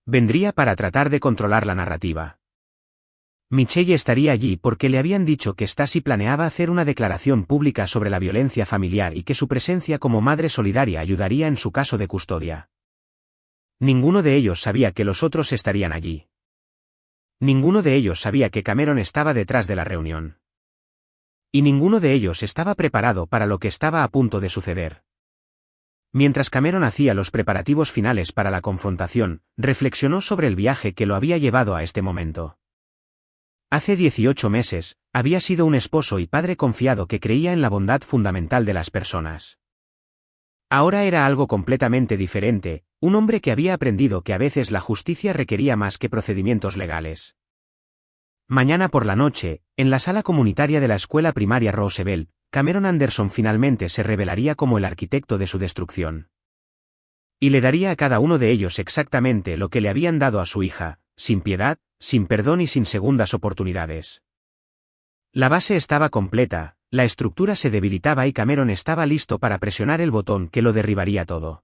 Vendría para tratar de controlar la narrativa. Michelle estaría allí porque le habían dicho que Stacey planeaba hacer una declaración pública sobre la violencia familiar y que su presencia como madre solidaria ayudaría en su caso de custodia. Ninguno de ellos sabía que los otros estarían allí. Ninguno de ellos sabía que Cameron estaba detrás de la reunión. Y ninguno de ellos estaba preparado para lo que estaba a punto de suceder. Mientras Cameron hacía los preparativos finales para la confrontación, reflexionó sobre el viaje que lo había llevado a este momento. Hace 18 meses, había sido un esposo y padre confiado que creía en la bondad fundamental de las personas. Ahora era algo completamente diferente, un hombre que había aprendido que a veces la justicia requería más que procedimientos legales. Mañana por la noche, en la sala comunitaria de la escuela primaria Roosevelt, Cameron Anderson finalmente se revelaría como el arquitecto de su destrucción. Y le daría a cada uno de ellos exactamente lo que le habían dado a su hija, sin piedad, sin perdón y sin segundas oportunidades. La base estaba completa, la estructura se debilitaba y Cameron estaba listo para presionar el botón que lo derribaría todo.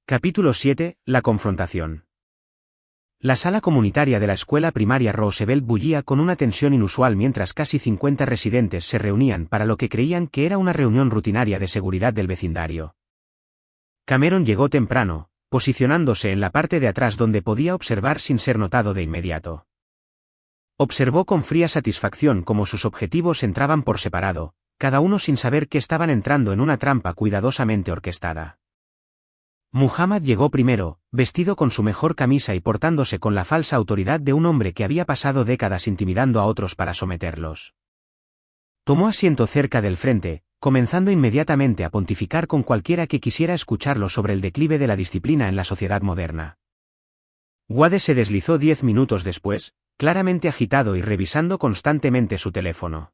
Capítulo 7. La confrontación. La sala comunitaria de la escuela primaria Roosevelt bullía con una tensión inusual mientras casi 50 residentes se reunían para lo que creían que era una reunión rutinaria de seguridad del vecindario. Cameron llegó temprano, posicionándose en la parte de atrás donde podía observar sin ser notado de inmediato. Observó con fría satisfacción cómo sus objetivos entraban por separado, cada uno sin saber que estaban entrando en una trampa cuidadosamente orquestada. Muhammad llegó primero, vestido con su mejor camisa y portándose con la falsa autoridad de un hombre que había pasado décadas intimidando a otros para someterlos. Tomó asiento cerca del frente, comenzando inmediatamente a pontificar con cualquiera que quisiera escucharlo sobre el declive de la disciplina en la sociedad moderna. Wade se deslizó 10 minutos después, claramente agitado y revisando constantemente su teléfono.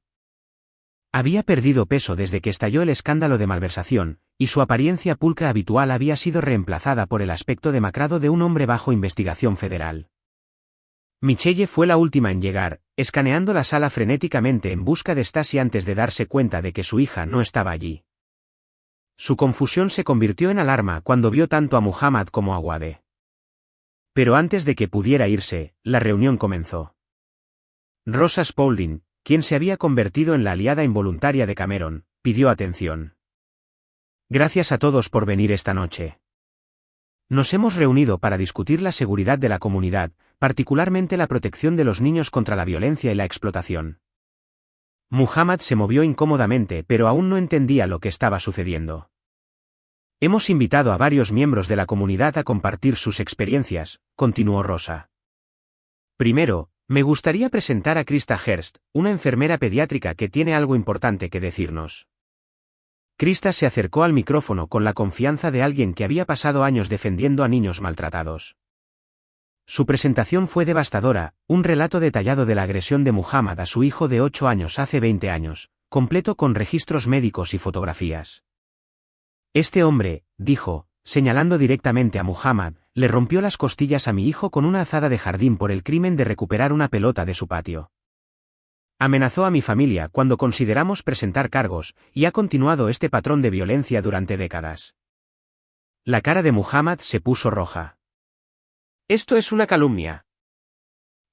Había perdido peso desde que estalló el escándalo de malversación, y su apariencia pulcra habitual había sido reemplazada por el aspecto demacrado de un hombre bajo investigación federal. Michelle fue la última en llegar, escaneando la sala frenéticamente en busca de Stacey antes de darse cuenta de que su hija no estaba allí. Su confusión se convirtió en alarma cuando vio tanto a Muhammad como a Wade. Pero antes de que pudiera irse, la reunión comenzó. Rosa Spaulding, quien se había convertido en la aliada involuntaria de Cameron, pidió atención. Gracias a todos por venir esta noche. Nos hemos reunido para discutir la seguridad de la comunidad, particularmente la protección de los niños contra la violencia y la explotación. Muhammad se movió incómodamente pero aún no entendía lo que estaba sucediendo. Hemos invitado a varios miembros de la comunidad a compartir sus experiencias, continuó Rosa. Primero, me gustaría presentar a Krista Hearst, una enfermera pediátrica que tiene algo importante que decirnos. Krista se acercó al micrófono con la confianza de alguien que había pasado años defendiendo a niños maltratados. Su presentación fue devastadora, un relato detallado de la agresión de Muhammad a su hijo de 8 años hace 20 años, completo con registros médicos y fotografías. Este hombre, dijo, señalando directamente a Muhammad, le rompió las costillas a mi hijo con una azada de jardín por el crimen de recuperar una pelota de su patio. Amenazó a mi familia cuando consideramos presentar cargos, y ha continuado este patrón de violencia durante décadas. La cara de Muhammad se puso roja. Esto es una calumnia.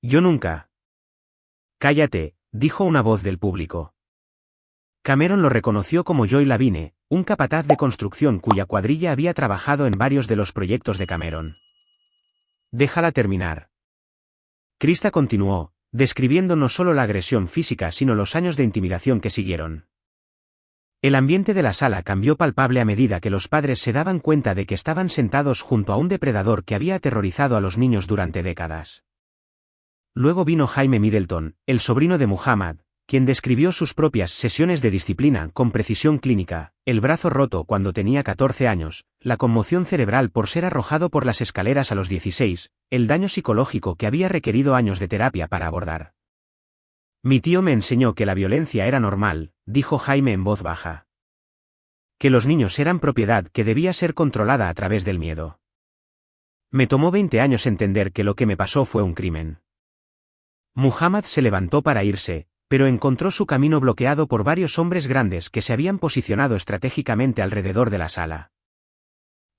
Yo nunca. Cállate, dijo una voz del público. Cameron lo reconoció como Joy Lavine, un capataz de construcción cuya cuadrilla había trabajado en varios de los proyectos de Cameron. Déjala terminar. Krista continuó, describiendo no solo la agresión física sino los años de intimidación que siguieron. El ambiente de la sala cambió palpable a medida que los padres se daban cuenta de que estaban sentados junto a un depredador que había aterrorizado a los niños durante décadas. Luego vino Jaime Middleton, el sobrino de Muhammad, quien describió sus propias sesiones de disciplina con precisión clínica, el brazo roto cuando tenía 14 años, la conmoción cerebral por ser arrojado por las escaleras a los 16, el daño psicológico que había requerido años de terapia para abordar. Mi tío me enseñó que la violencia era normal, dijo Jaime en voz baja. Que los niños eran propiedad que debía ser controlada a través del miedo. Me tomó 20 años entender que lo que me pasó fue un crimen. Muhammad se levantó para irse, pero encontró su camino bloqueado por varios hombres grandes que se habían posicionado estratégicamente alrededor de la sala.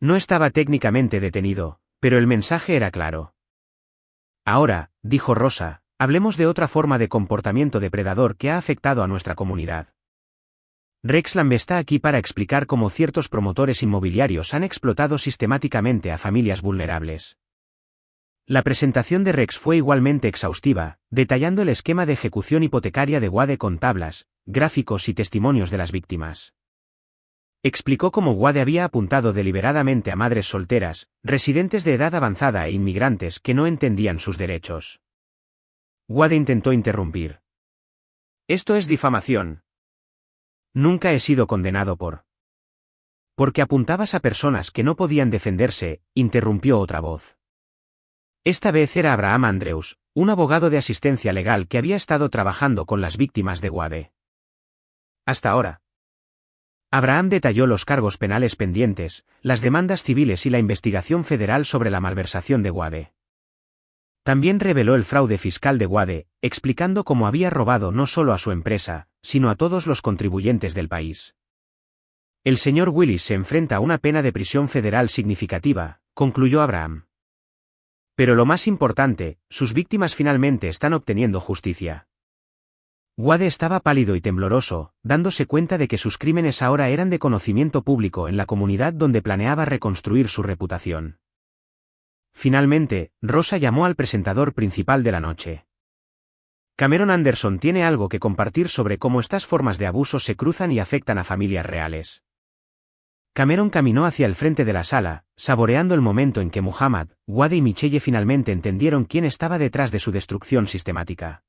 No estaba técnicamente detenido, pero el mensaje era claro. Ahora, dijo Rosa, hablemos de otra forma de comportamiento depredador que ha afectado a nuestra comunidad. Rex Lamb está aquí para explicar cómo ciertos promotores inmobiliarios han explotado sistemáticamente a familias vulnerables. La presentación de Rex fue igualmente exhaustiva, detallando el esquema de ejecución hipotecaria de Wade con tablas, gráficos y testimonios de las víctimas. Explicó cómo Wade había apuntado deliberadamente a madres solteras, residentes de edad avanzada e inmigrantes que no entendían sus derechos. Wade intentó interrumpir. Esto es difamación. Nunca he sido condenado por... Porque apuntabas a personas que no podían defenderse, interrumpió otra voz. Esta vez era Abraham Andrews, un abogado de asistencia legal que había estado trabajando con las víctimas de Wade. Hasta ahora. Abraham detalló los cargos penales pendientes, las demandas civiles y la investigación federal sobre la malversación de Wade. También reveló el fraude fiscal de Wade, explicando cómo había robado no solo a su empresa, sino a todos los contribuyentes del país. El señor Willis se enfrenta a una pena de prisión federal significativa, concluyó Abraham. Pero lo más importante, sus víctimas finalmente están obteniendo justicia. Wade estaba pálido y tembloroso, dándose cuenta de que sus crímenes ahora eran de conocimiento público en la comunidad donde planeaba reconstruir su reputación. Finalmente, Rosa llamó al presentador principal de la noche. Cameron Anderson tiene algo que compartir sobre cómo estas formas de abuso se cruzan y afectan a familias reales. Cameron caminó hacia el frente de la sala, saboreando el momento en que Muhammad, Wade y Michelle finalmente entendieron quién estaba detrás de su destrucción sistemática.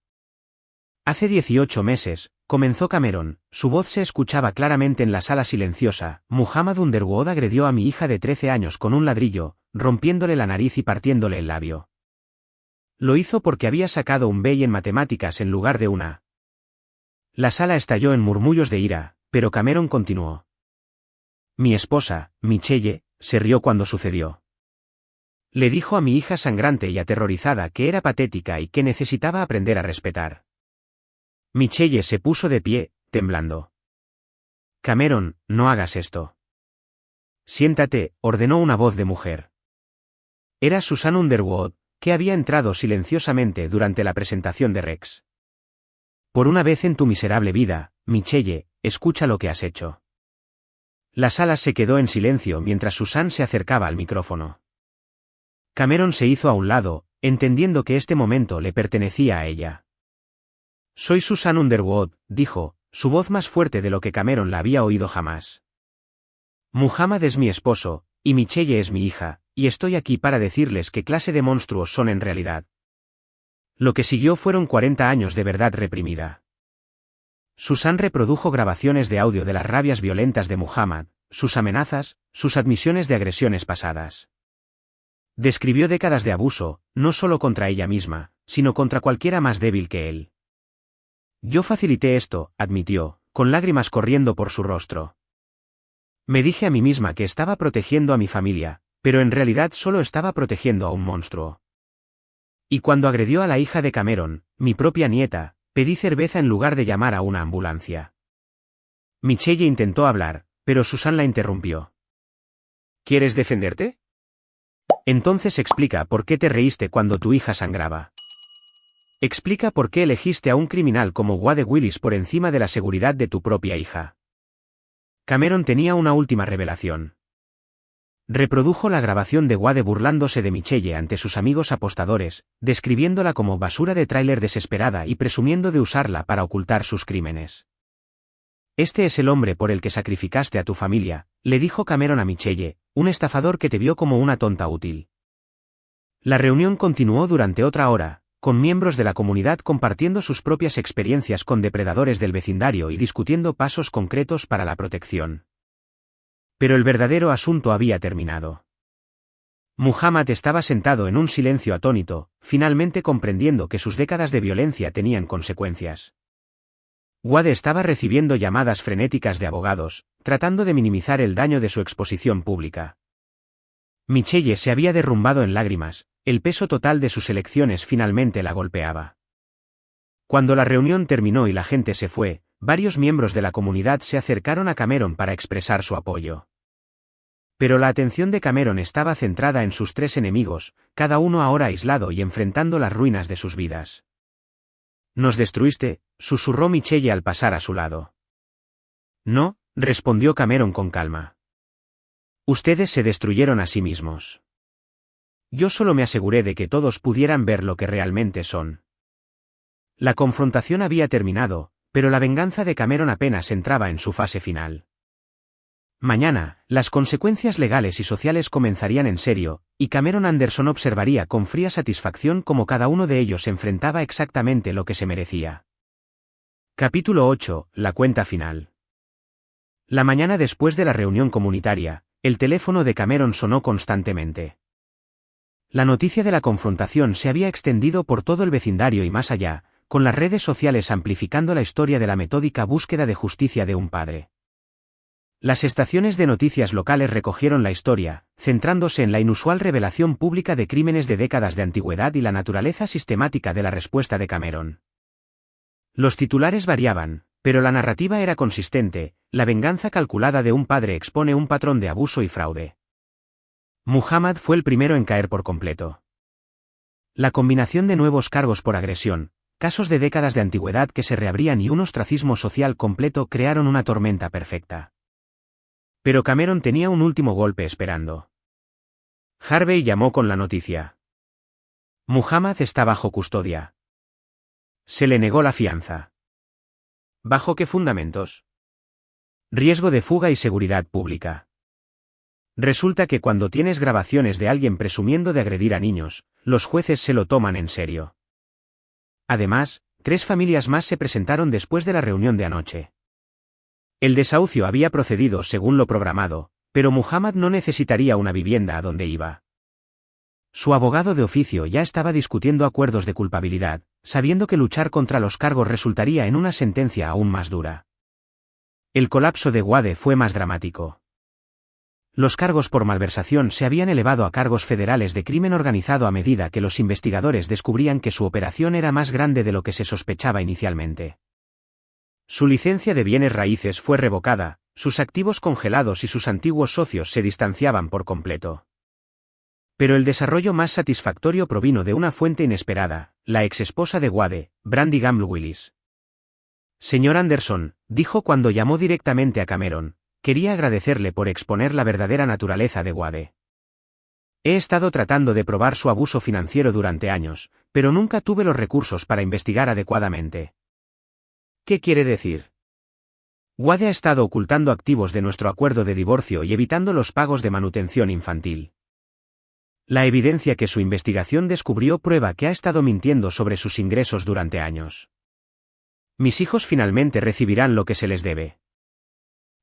Hace 18 meses, comenzó Cameron, su voz se escuchaba claramente en la sala silenciosa. Muhammad Underwood agredió a mi hija de 13 años con un ladrillo, rompiéndole la nariz y partiéndole el labio. Lo hizo porque había sacado un B en matemáticas en lugar de una. La sala estalló en murmullos de ira, pero Cameron continuó. Mi esposa, Michelle, se rió cuando sucedió. Le dijo a mi hija sangrante y aterrorizada que era patética y que necesitaba aprender a respetar. Michelle se puso de pie, temblando. Cameron, no hagas esto. Siéntate, ordenó una voz de mujer. Era Susan Underwood, que había entrado silenciosamente durante la presentación de Rex. Por una vez en tu miserable vida, Michelle, escucha lo que has hecho. La sala se quedó en silencio mientras Susan se acercaba al micrófono. Cameron se hizo a un lado, entendiendo que este momento le pertenecía a ella. Soy Susan Underwood, dijo, su voz más fuerte de lo que Cameron la había oído jamás. Muhammad es mi esposo, y Michelle es mi hija, y estoy aquí para decirles qué clase de monstruos son en realidad. Lo que siguió fueron 40 años de verdad reprimida. Susan reprodujo grabaciones de audio de las rabias violentas de Muhammad, sus amenazas, sus admisiones de agresiones pasadas. Describió décadas de abuso, no solo contra ella misma, sino contra cualquiera más débil que él. Yo facilité esto, admitió, con lágrimas corriendo por su rostro. Me dije a mí misma que estaba protegiendo a mi familia, pero en realidad solo estaba protegiendo a un monstruo. Y cuando agredió a la hija de Cameron, mi propia nieta, pedí cerveza en lugar de llamar a una ambulancia. Michelle intentó hablar, pero Susan la interrumpió. ¿Quieres defenderte? Entonces explica por qué te reíste cuando tu hija sangraba. Explica por qué elegiste a un criminal como Wade Willis por encima de la seguridad de tu propia hija. Cameron tenía una última revelación. Reprodujo la grabación de Wade burlándose de Michelle ante sus amigos apostadores, describiéndola como basura de tráiler desesperada y presumiendo de usarla para ocultar sus crímenes. Este es el hombre por el que sacrificaste a tu familia, le dijo Cameron a Michelle, un estafador que te vio como una tonta útil. La reunión continuó durante otra hora, con miembros de la comunidad compartiendo sus propias experiencias con depredadores del vecindario y discutiendo pasos concretos para la protección. Pero el verdadero asunto había terminado. Muhammad estaba sentado en un silencio atónito, finalmente comprendiendo que sus décadas de violencia tenían consecuencias. Wade estaba recibiendo llamadas frenéticas de abogados, tratando de minimizar el daño de su exposición pública. Michelle se había derrumbado en lágrimas, el peso total de sus elecciones finalmente la golpeaba. Cuando la reunión terminó y la gente se fue, varios miembros de la comunidad se acercaron a Cameron para expresar su apoyo. Pero la atención de Cameron estaba centrada en sus tres enemigos, cada uno ahora aislado y enfrentando las ruinas de sus vidas. «Nos destruiste», susurró Michelle al pasar a su lado. «No», respondió Cameron con calma. «Ustedes se destruyeron a sí mismos. Yo solo me aseguré de que todos pudieran ver lo que realmente son». La confrontación había terminado, pero la venganza de Cameron apenas entraba en su fase final. Mañana, las consecuencias legales y sociales comenzarían en serio, y Cameron Anderson observaría con fría satisfacción cómo cada uno de ellos enfrentaba exactamente lo que se merecía. Capítulo 8. La cuenta final. La mañana después de la reunión comunitaria, el teléfono de Cameron sonó constantemente. La noticia de la confrontación se había extendido por todo el vecindario y más allá, con las redes sociales amplificando la historia de la metódica búsqueda de justicia de un padre. Las estaciones de noticias locales recogieron la historia, centrándose en la inusual revelación pública de crímenes de décadas de antigüedad y la naturaleza sistemática de la respuesta de Cameron. Los titulares variaban, pero la narrativa era consistente: la venganza calculada de un padre expone un patrón de abuso y fraude. Muhammad fue el primero en caer por completo. La combinación de nuevos cargos por agresión, casos de décadas de antigüedad que se reabrían y un ostracismo social completo crearon una tormenta perfecta. Pero Cameron tenía un último golpe esperando. Harvey llamó con la noticia. Muhammad está bajo custodia. Se le negó la fianza. ¿Bajo qué fundamentos? Riesgo de fuga y seguridad pública. Resulta que cuando tienes grabaciones de alguien presumiendo de agredir a niños, los jueces se lo toman en serio. Además, 3 familias más se presentaron después de la reunión de anoche. El desahucio había procedido según lo programado, pero Muhammad no necesitaría una vivienda a donde iba. Su abogado de oficio ya estaba discutiendo acuerdos de culpabilidad, sabiendo que luchar contra los cargos resultaría en una sentencia aún más dura. El colapso de Wade fue más dramático. Los cargos por malversación se habían elevado a cargos federales de crimen organizado a medida que los investigadores descubrían que su operación era más grande de lo que se sospechaba inicialmente. Su licencia de bienes raíces fue revocada, sus activos congelados y sus antiguos socios se distanciaban por completo. Pero el desarrollo más satisfactorio provino de una fuente inesperada, la exesposa de Wade, Brandy Gamble Willis. «Señor Anderson», dijo cuando llamó directamente a Cameron, «quería agradecerle por exponer la verdadera naturaleza de Wade. He estado tratando de probar su abuso financiero durante años, pero nunca tuve los recursos para investigar adecuadamente». «¿Qué quiere decir?» «Wade ha estado ocultando activos de nuestro acuerdo de divorcio y evitando los pagos de manutención infantil. La evidencia que su investigación descubrió prueba que ha estado mintiendo sobre sus ingresos durante años. Mis hijos finalmente recibirán lo que se les debe».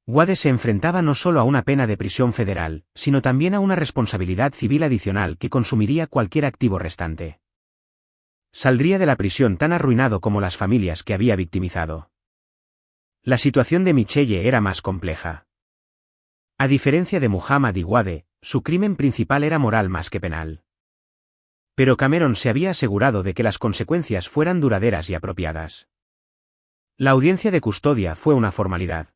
Wade se enfrentaba no solo a una pena de prisión federal, sino también a una responsabilidad civil adicional que consumiría cualquier activo restante. Saldría de la prisión tan arruinado como las familias que había victimizado. La situación de Michelle era más compleja. A diferencia de Muhammad y Wade, su crimen principal era moral más que penal. Pero Cameron se había asegurado de que las consecuencias fueran duraderas y apropiadas. La audiencia de custodia fue una formalidad.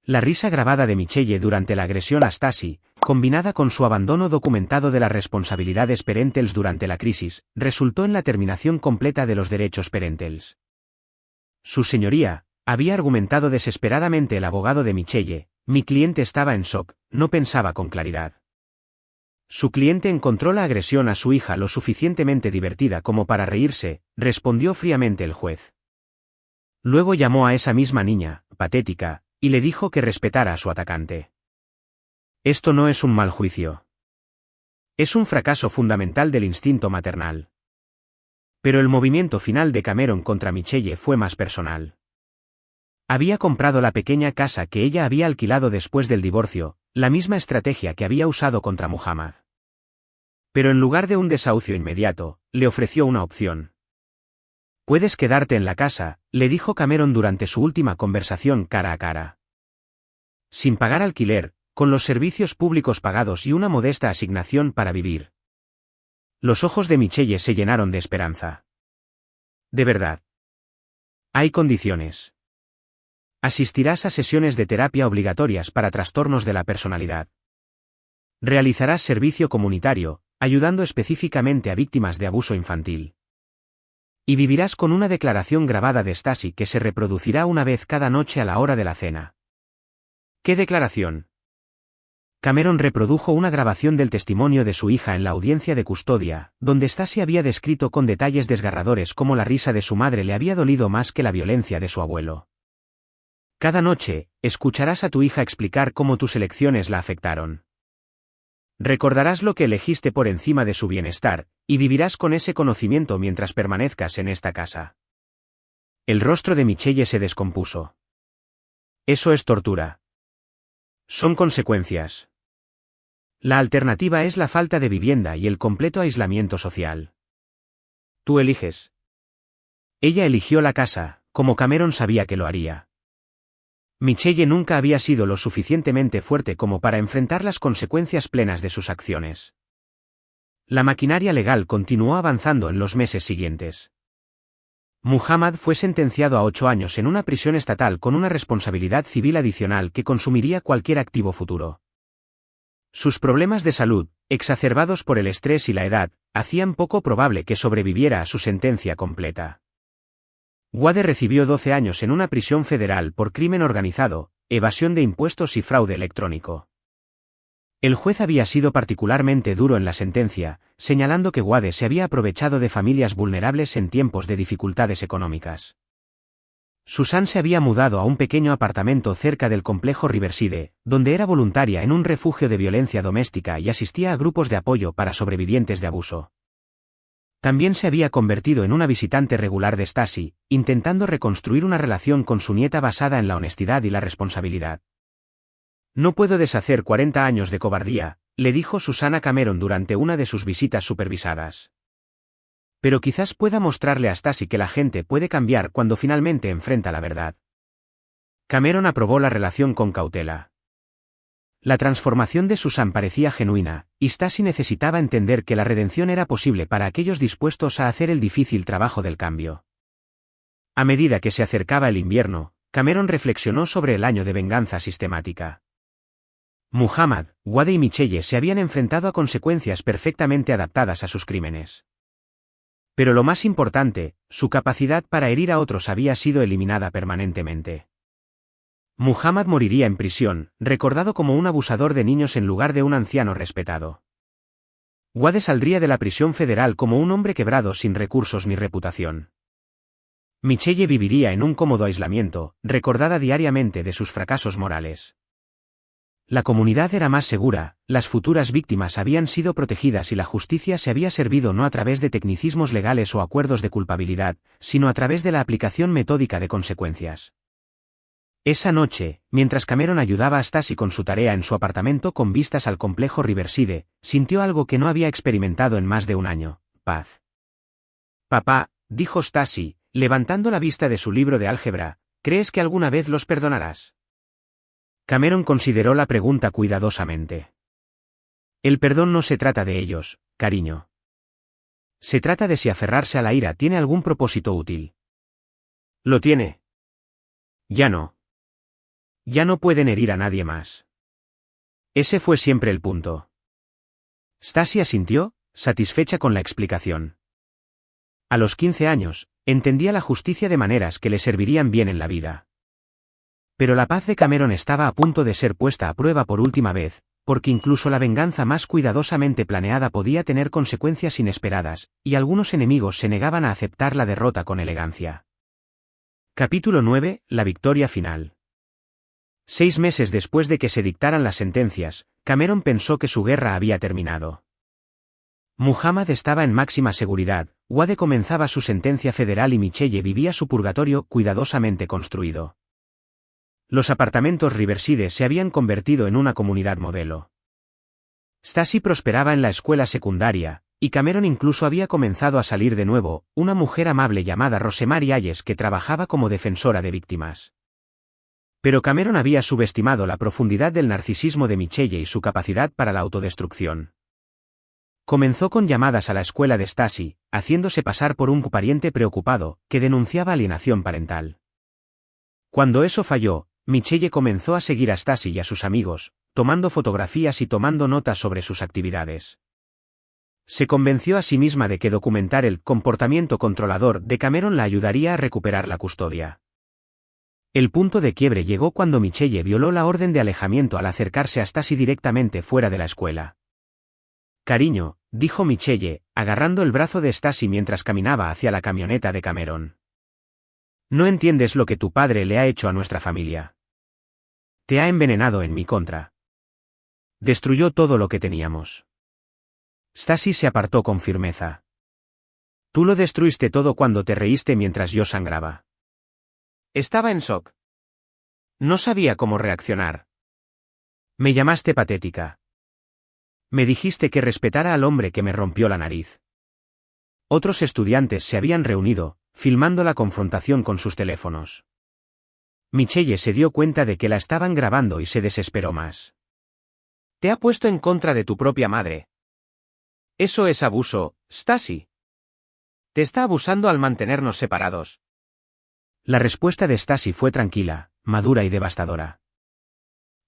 La risa grabada de Michelle durante la agresión a Stasi, combinada con su abandono documentado de las responsabilidades parentales durante la crisis, resultó en la terminación completa de los derechos parentales. Su señoría, había argumentado desesperadamente el abogado de Michelle, mi cliente estaba en shock, no pensaba con claridad. Su cliente encontró la agresión a su hija lo suficientemente divertida como para reírse, respondió fríamente el juez. Luego llamó a esa misma niña, patética, y le dijo que respetara a su atacante. Esto no es un mal juicio. Es un fracaso fundamental del instinto maternal. Pero el movimiento final de Cameron contra Michelle fue más personal. Había comprado la pequeña casa que ella había alquilado después del divorcio, la misma estrategia que había usado contra Muhammad. Pero en lugar de un desahucio inmediato, le ofreció una opción. Puedes quedarte en la casa, le dijo Cameron durante su última conversación cara a cara. Sin pagar alquiler, con los servicios públicos pagados y una modesta asignación para vivir. Los ojos de Michelle se llenaron de esperanza. De verdad. Hay condiciones. Asistirás a sesiones de terapia obligatorias para trastornos de la personalidad. Realizarás servicio comunitario, ayudando específicamente a víctimas de abuso infantil. Y vivirás con una declaración grabada de Stasi que se reproducirá una vez cada noche a la hora de la cena. ¿Qué declaración? Cameron reprodujo una grabación del testimonio de su hija en la audiencia de custodia, donde Stasi había descrito con detalles desgarradores cómo la risa de su madre le había dolido más que la violencia de su abuelo. Cada noche, escucharás a tu hija explicar cómo tus elecciones la afectaron. Recordarás lo que elegiste por encima de su bienestar, y vivirás con ese conocimiento mientras permanezcas en esta casa. El rostro de Michelle se descompuso. Eso es tortura. Son consecuencias. La alternativa es la falta de vivienda y el completo aislamiento social. Tú eliges. Ella eligió la casa, como Cameron sabía que lo haría. Michelle nunca había sido lo suficientemente fuerte como para enfrentar las consecuencias plenas de sus acciones. La maquinaria legal continuó avanzando en los meses siguientes. Muhammad fue sentenciado a 8 años en una prisión estatal con una responsabilidad civil adicional que consumiría cualquier activo futuro. Sus problemas de salud, exacerbados por el estrés y la edad, hacían poco probable que sobreviviera a su sentencia completa. Wade recibió 12 años en una prisión federal por crimen organizado, evasión de impuestos y fraude electrónico. El juez había sido particularmente duro en la sentencia, señalando que Wade se había aprovechado de familias vulnerables en tiempos de dificultades económicas. Susan se había mudado a un pequeño apartamento cerca del complejo Riverside, donde era voluntaria en un refugio de violencia doméstica y asistía a grupos de apoyo para sobrevivientes de abuso. También se había convertido en una visitante regular de Stasi, intentando reconstruir una relación con su nieta basada en la honestidad y la responsabilidad. No puedo deshacer 40 años de cobardía, le dijo Susana Cameron durante una de sus visitas supervisadas. Pero quizás pueda mostrarle a Stasi que la gente puede cambiar cuando finalmente enfrenta la verdad. Cameron aprobó la relación con cautela. La transformación de Susan parecía genuina, y Stasi necesitaba entender que la redención era posible para aquellos dispuestos a hacer el difícil trabajo del cambio. A medida que se acercaba el invierno, Cameron reflexionó sobre el año de venganza sistemática. Muhammad, Wade y Michelle se habían enfrentado a consecuencias perfectamente adaptadas a sus crímenes. Pero lo más importante, su capacidad para herir a otros había sido eliminada permanentemente. Muhammad moriría en prisión, recordado como un abusador de niños en lugar de un anciano respetado. Wade saldría de la prisión federal como un hombre quebrado sin recursos ni reputación. Michelle viviría en un cómodo aislamiento, recordada diariamente de sus fracasos morales. La comunidad era más segura, las futuras víctimas habían sido protegidas y la justicia se había servido no a través de tecnicismos legales o acuerdos de culpabilidad, sino a través de la aplicación metódica de consecuencias. Esa noche, mientras Cameron ayudaba a Stasi con su tarea en su apartamento con vistas al complejo Riverside, sintió algo que no había experimentado en más de un año: paz. Papá, dijo Stasi, levantando la vista de su libro de álgebra, ¿crees que alguna vez los perdonarás? Cameron consideró la pregunta cuidadosamente. El perdón no se trata de ellos, cariño. Se trata de si aferrarse a la ira tiene algún propósito útil. Lo tiene. Ya no. Ya no pueden herir a nadie más. Ese fue siempre el punto. Stacy asintió, satisfecha con la explicación. A los 15 años, entendía la justicia de maneras que le servirían bien en la vida. Pero la paz de Cameron estaba a punto de ser puesta a prueba por última vez, porque incluso la venganza más cuidadosamente planeada podía tener consecuencias inesperadas, y algunos enemigos se negaban a aceptar la derrota con elegancia. Capítulo 9. La victoria final. 6 meses después de que se dictaran las sentencias, Cameron pensó que su guerra había terminado. Muhammad estaba en máxima seguridad, Wade comenzaba su sentencia federal y Michelle vivía su purgatorio cuidadosamente construido. Los apartamentos Riverside se habían convertido en una comunidad modelo. Stacy prosperaba en la escuela secundaria, y Cameron incluso había comenzado a salir de nuevo, una mujer amable llamada Rosemary Ayes que trabajaba como defensora de víctimas. Pero Cameron había subestimado la profundidad del narcisismo de Michelle y su capacidad para la autodestrucción. Comenzó con llamadas a la escuela de Stacy, haciéndose pasar por un pariente preocupado, que denunciaba alienación parental. Cuando eso falló, Michelle comenzó a seguir a Stacy y a sus amigos, tomando fotografías y tomando notas sobre sus actividades. Se convenció a sí misma de que documentar el comportamiento controlador de Cameron la ayudaría a recuperar la custodia. El punto de quiebre llegó cuando Michelle violó la orden de alejamiento al acercarse a Stacy directamente fuera de la escuela. Cariño, dijo Michelle, agarrando el brazo de Stacy mientras caminaba hacia la camioneta de Cameron. No entiendes lo que tu padre le ha hecho a nuestra familia. Te ha envenenado en mi contra. Destruyó todo lo que teníamos. Stacy se apartó con firmeza. Tú lo destruiste todo cuando te reíste mientras yo sangraba. Estaba en shock. No sabía cómo reaccionar. Me llamaste patética. Me dijiste que respetara al hombre que me rompió la nariz. Otros estudiantes se habían reunido, filmando la confrontación con sus teléfonos. Michelle se dio cuenta de que la estaban grabando y se desesperó más. Te ha puesto en contra de tu propia madre. Eso es abuso, Stacy. Te está abusando al mantenernos separados. La respuesta de Stacy fue tranquila, madura y devastadora.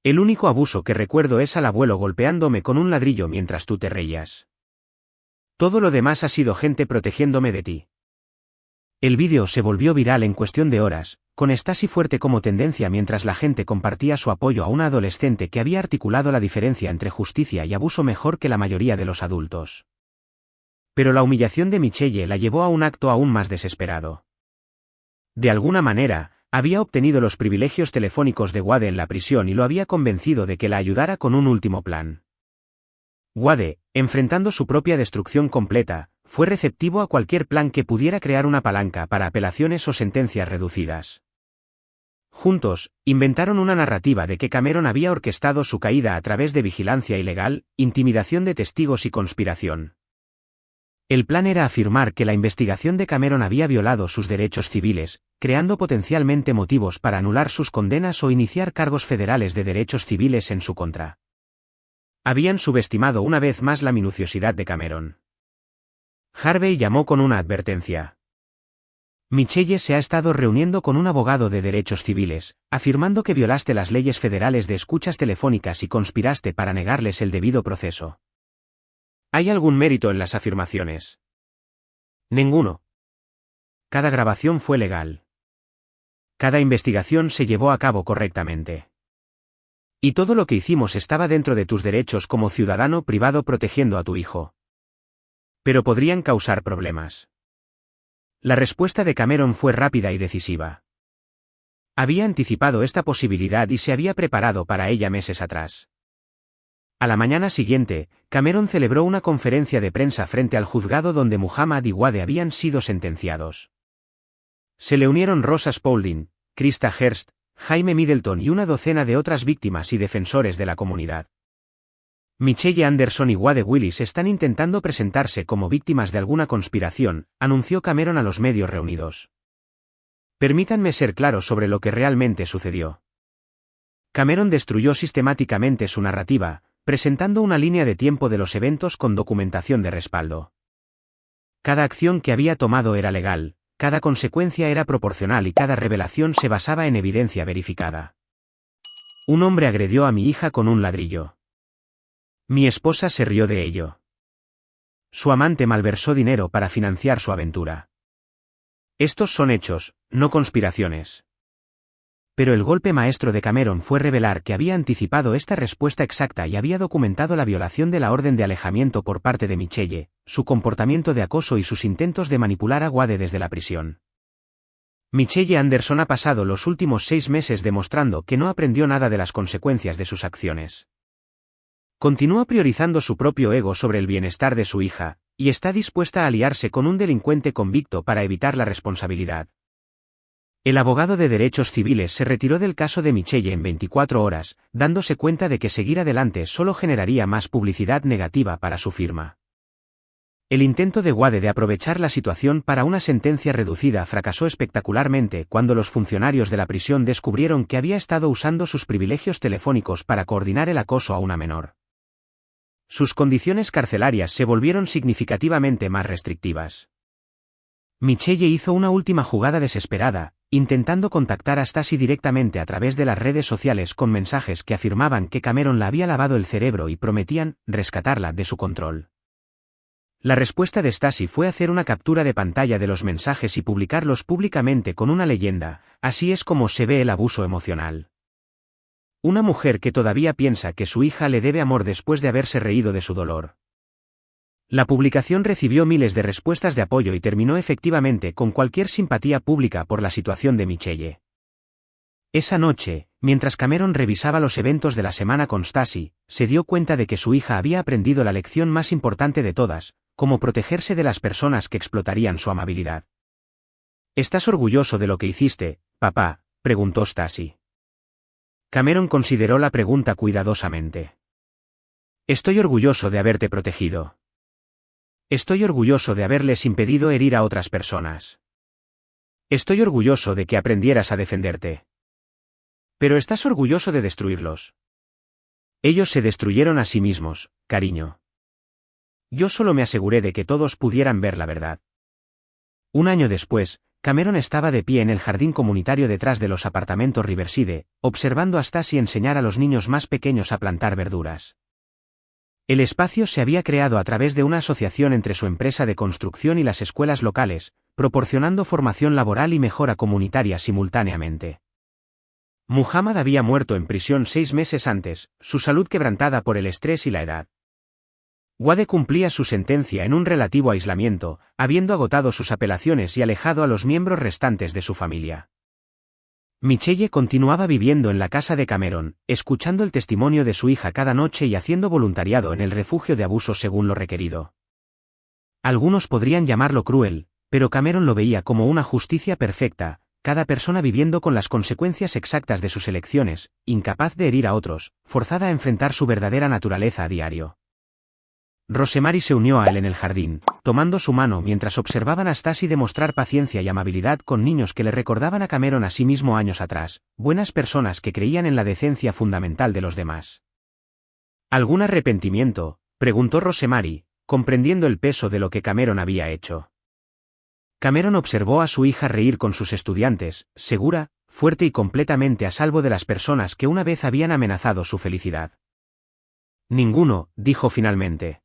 El único abuso que recuerdo es al abuelo golpeándome con un ladrillo mientras tú te reías. Todo lo demás ha sido gente protegiéndome de ti. El vídeo se volvió viral en cuestión de horas, con Stacy fuerte como tendencia mientras la gente compartía su apoyo a una adolescente que había articulado la diferencia entre justicia y abuso mejor que la mayoría de los adultos. Pero la humillación de Michelle la llevó a un acto aún más desesperado. De alguna manera, había obtenido los privilegios telefónicos de Wade en la prisión y lo había convencido de que la ayudara con un último plan. Wade, enfrentando su propia destrucción completa, fue receptivo a cualquier plan que pudiera crear una palanca para apelaciones o sentencias reducidas. Juntos, inventaron una narrativa de que Cameron había orquestado su caída a través de vigilancia ilegal, intimidación de testigos y conspiración. El plan era afirmar que la investigación de Cameron había violado sus derechos civiles, creando potencialmente motivos para anular sus condenas o iniciar cargos federales de derechos civiles en su contra. Habían subestimado una vez más la minuciosidad de Cameron. Harvey llamó con una advertencia. Michelle se ha estado reuniendo con un abogado de derechos civiles, afirmando que violaste las leyes federales de escuchas telefónicas y conspiraste para negarles el debido proceso. ¿Hay algún mérito en las afirmaciones? Ninguno. Cada grabación fue legal. Cada investigación se llevó a cabo correctamente. Y todo lo que hicimos estaba dentro de tus derechos como ciudadano privado protegiendo a tu hijo. Pero podrían causar problemas. La respuesta de Cameron fue rápida y decisiva. Había anticipado esta posibilidad y se había preparado para ella meses atrás. A la mañana siguiente, Cameron celebró una conferencia de prensa frente al juzgado donde Muhammad y Wade habían sido sentenciados. Se le unieron Rosa Spaulding, Krista Hearst, Jaime Middleton y una docena de otras víctimas y defensores de la comunidad. Michelle Anderson y Wade Willis están intentando presentarse como víctimas de alguna conspiración, anunció Cameron a los medios reunidos. Permítanme ser claro sobre lo que realmente sucedió. Cameron destruyó sistemáticamente su narrativa, presentando una línea de tiempo de los eventos con documentación de respaldo. Cada acción que había tomado era legal, cada consecuencia era proporcional y cada revelación se basaba en evidencia verificada. Un hombre agredió a mi hija con un ladrillo. Mi esposa se rió de ello. Su amante malversó dinero para financiar su aventura. Estos son hechos, no conspiraciones. Pero el golpe maestro de Cameron fue revelar que había anticipado esta respuesta exacta y había documentado la violación de la orden de alejamiento por parte de Michelle, su comportamiento de acoso y sus intentos de manipular a Wade desde la prisión. Michelle Anderson ha pasado los últimos 6 meses demostrando que no aprendió nada de las consecuencias de sus acciones. Continúa priorizando su propio ego sobre el bienestar de su hija, y está dispuesta a aliarse con un delincuente convicto para evitar la responsabilidad. El abogado de derechos civiles se retiró del caso de Michelle en 24 horas, dándose cuenta de que seguir adelante solo generaría más publicidad negativa para su firma. El intento de Wade de aprovechar la situación para una sentencia reducida fracasó espectacularmente cuando los funcionarios de la prisión descubrieron que había estado usando sus privilegios telefónicos para coordinar el acoso a una menor. Sus condiciones carcelarias se volvieron significativamente más restrictivas. Michelle hizo una última jugada desesperada, intentando contactar a Stasi directamente a través de las redes sociales con mensajes que afirmaban que Cameron la había lavado el cerebro y prometían rescatarla de su control. La respuesta de Stasi fue hacer una captura de pantalla de los mensajes y publicarlos públicamente con una leyenda: así es como se ve el abuso emocional. Una mujer que todavía piensa que su hija le debe amor después de haberse reído de su dolor. La publicación recibió miles de respuestas de apoyo y terminó efectivamente con cualquier simpatía pública por la situación de Michelle. Esa noche, mientras Cameron revisaba los eventos de la semana con Stasi, se dio cuenta de que su hija había aprendido la lección más importante de todas: cómo protegerse de las personas que explotarían su amabilidad. ¿Estás orgulloso de lo que hiciste, papá?, preguntó Stasi. Cameron consideró la pregunta cuidadosamente. Estoy orgulloso de haberte protegido. Estoy orgulloso de haberles impedido herir a otras personas. Estoy orgulloso de que aprendieras a defenderte. Pero estás orgulloso de destruirlos. Ellos se destruyeron a sí mismos, cariño. Yo solo me aseguré de que todos pudieran ver la verdad. Un año después, Cameron estaba de pie en el jardín comunitario detrás de los apartamentos Riverside, observando a Stasi enseñar a los niños más pequeños a plantar verduras. El espacio se había creado a través de una asociación entre su empresa de construcción y las escuelas locales, proporcionando formación laboral y mejora comunitaria simultáneamente. Muhammad había muerto en prisión 6 meses antes, su salud quebrantada por el estrés y la edad. Wade cumplía su sentencia en un relativo aislamiento, habiendo agotado sus apelaciones y alejado a los miembros restantes de su familia. Michelle continuaba viviendo en la casa de Cameron, escuchando el testimonio de su hija cada noche y haciendo voluntariado en el refugio de abuso según lo requerido. Algunos podrían llamarlo cruel, pero Cameron lo veía como una justicia perfecta: cada persona viviendo con las consecuencias exactas de sus elecciones, incapaz de herir a otros, forzada a enfrentar su verdadera naturaleza a diario. Rosemary se unió a él en el jardín, tomando su mano mientras observaban a Stasi demostrar paciencia y amabilidad con niños que le recordaban a Cameron a sí mismo años atrás, buenas personas que creían en la decencia fundamental de los demás. ¿Algún arrepentimiento?, preguntó Rosemary, comprendiendo el peso de lo que Cameron había hecho. Cameron observó a su hija reír con sus estudiantes, segura, fuerte y completamente a salvo de las personas que una vez habían amenazado su felicidad. Ninguno, dijo finalmente.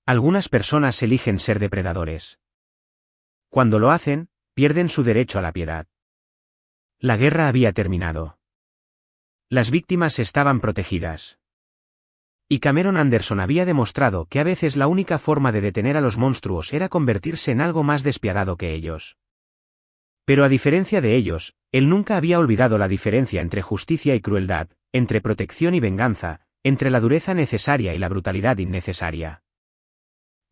Algunas personas eligen ser depredadores. Cuando lo hacen, pierden su derecho a la piedad. La guerra había terminado. Las víctimas estaban protegidas. Y Cameron Anderson había demostrado que a veces la única forma de detener a los monstruos era convertirse en algo más despiadado que ellos. Pero a diferencia de ellos, él nunca había olvidado la diferencia entre justicia y crueldad, entre protección y venganza, entre la dureza necesaria y la brutalidad innecesaria.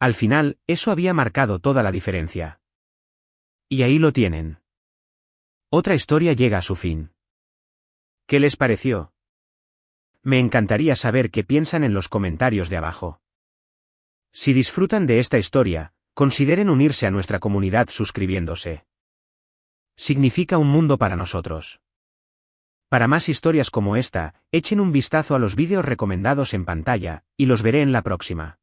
Al final, eso había marcado toda la diferencia. Y ahí lo tienen. Otra historia llega a su fin. ¿Qué les pareció? Me encantaría saber qué piensan en los comentarios de abajo. Si disfrutan de esta historia, consideren unirse a nuestra comunidad suscribiéndose. significa un mundo para nosotros. Para más historias como esta, echen un vistazo a los vídeos recomendados en pantalla, y los veré en la próxima.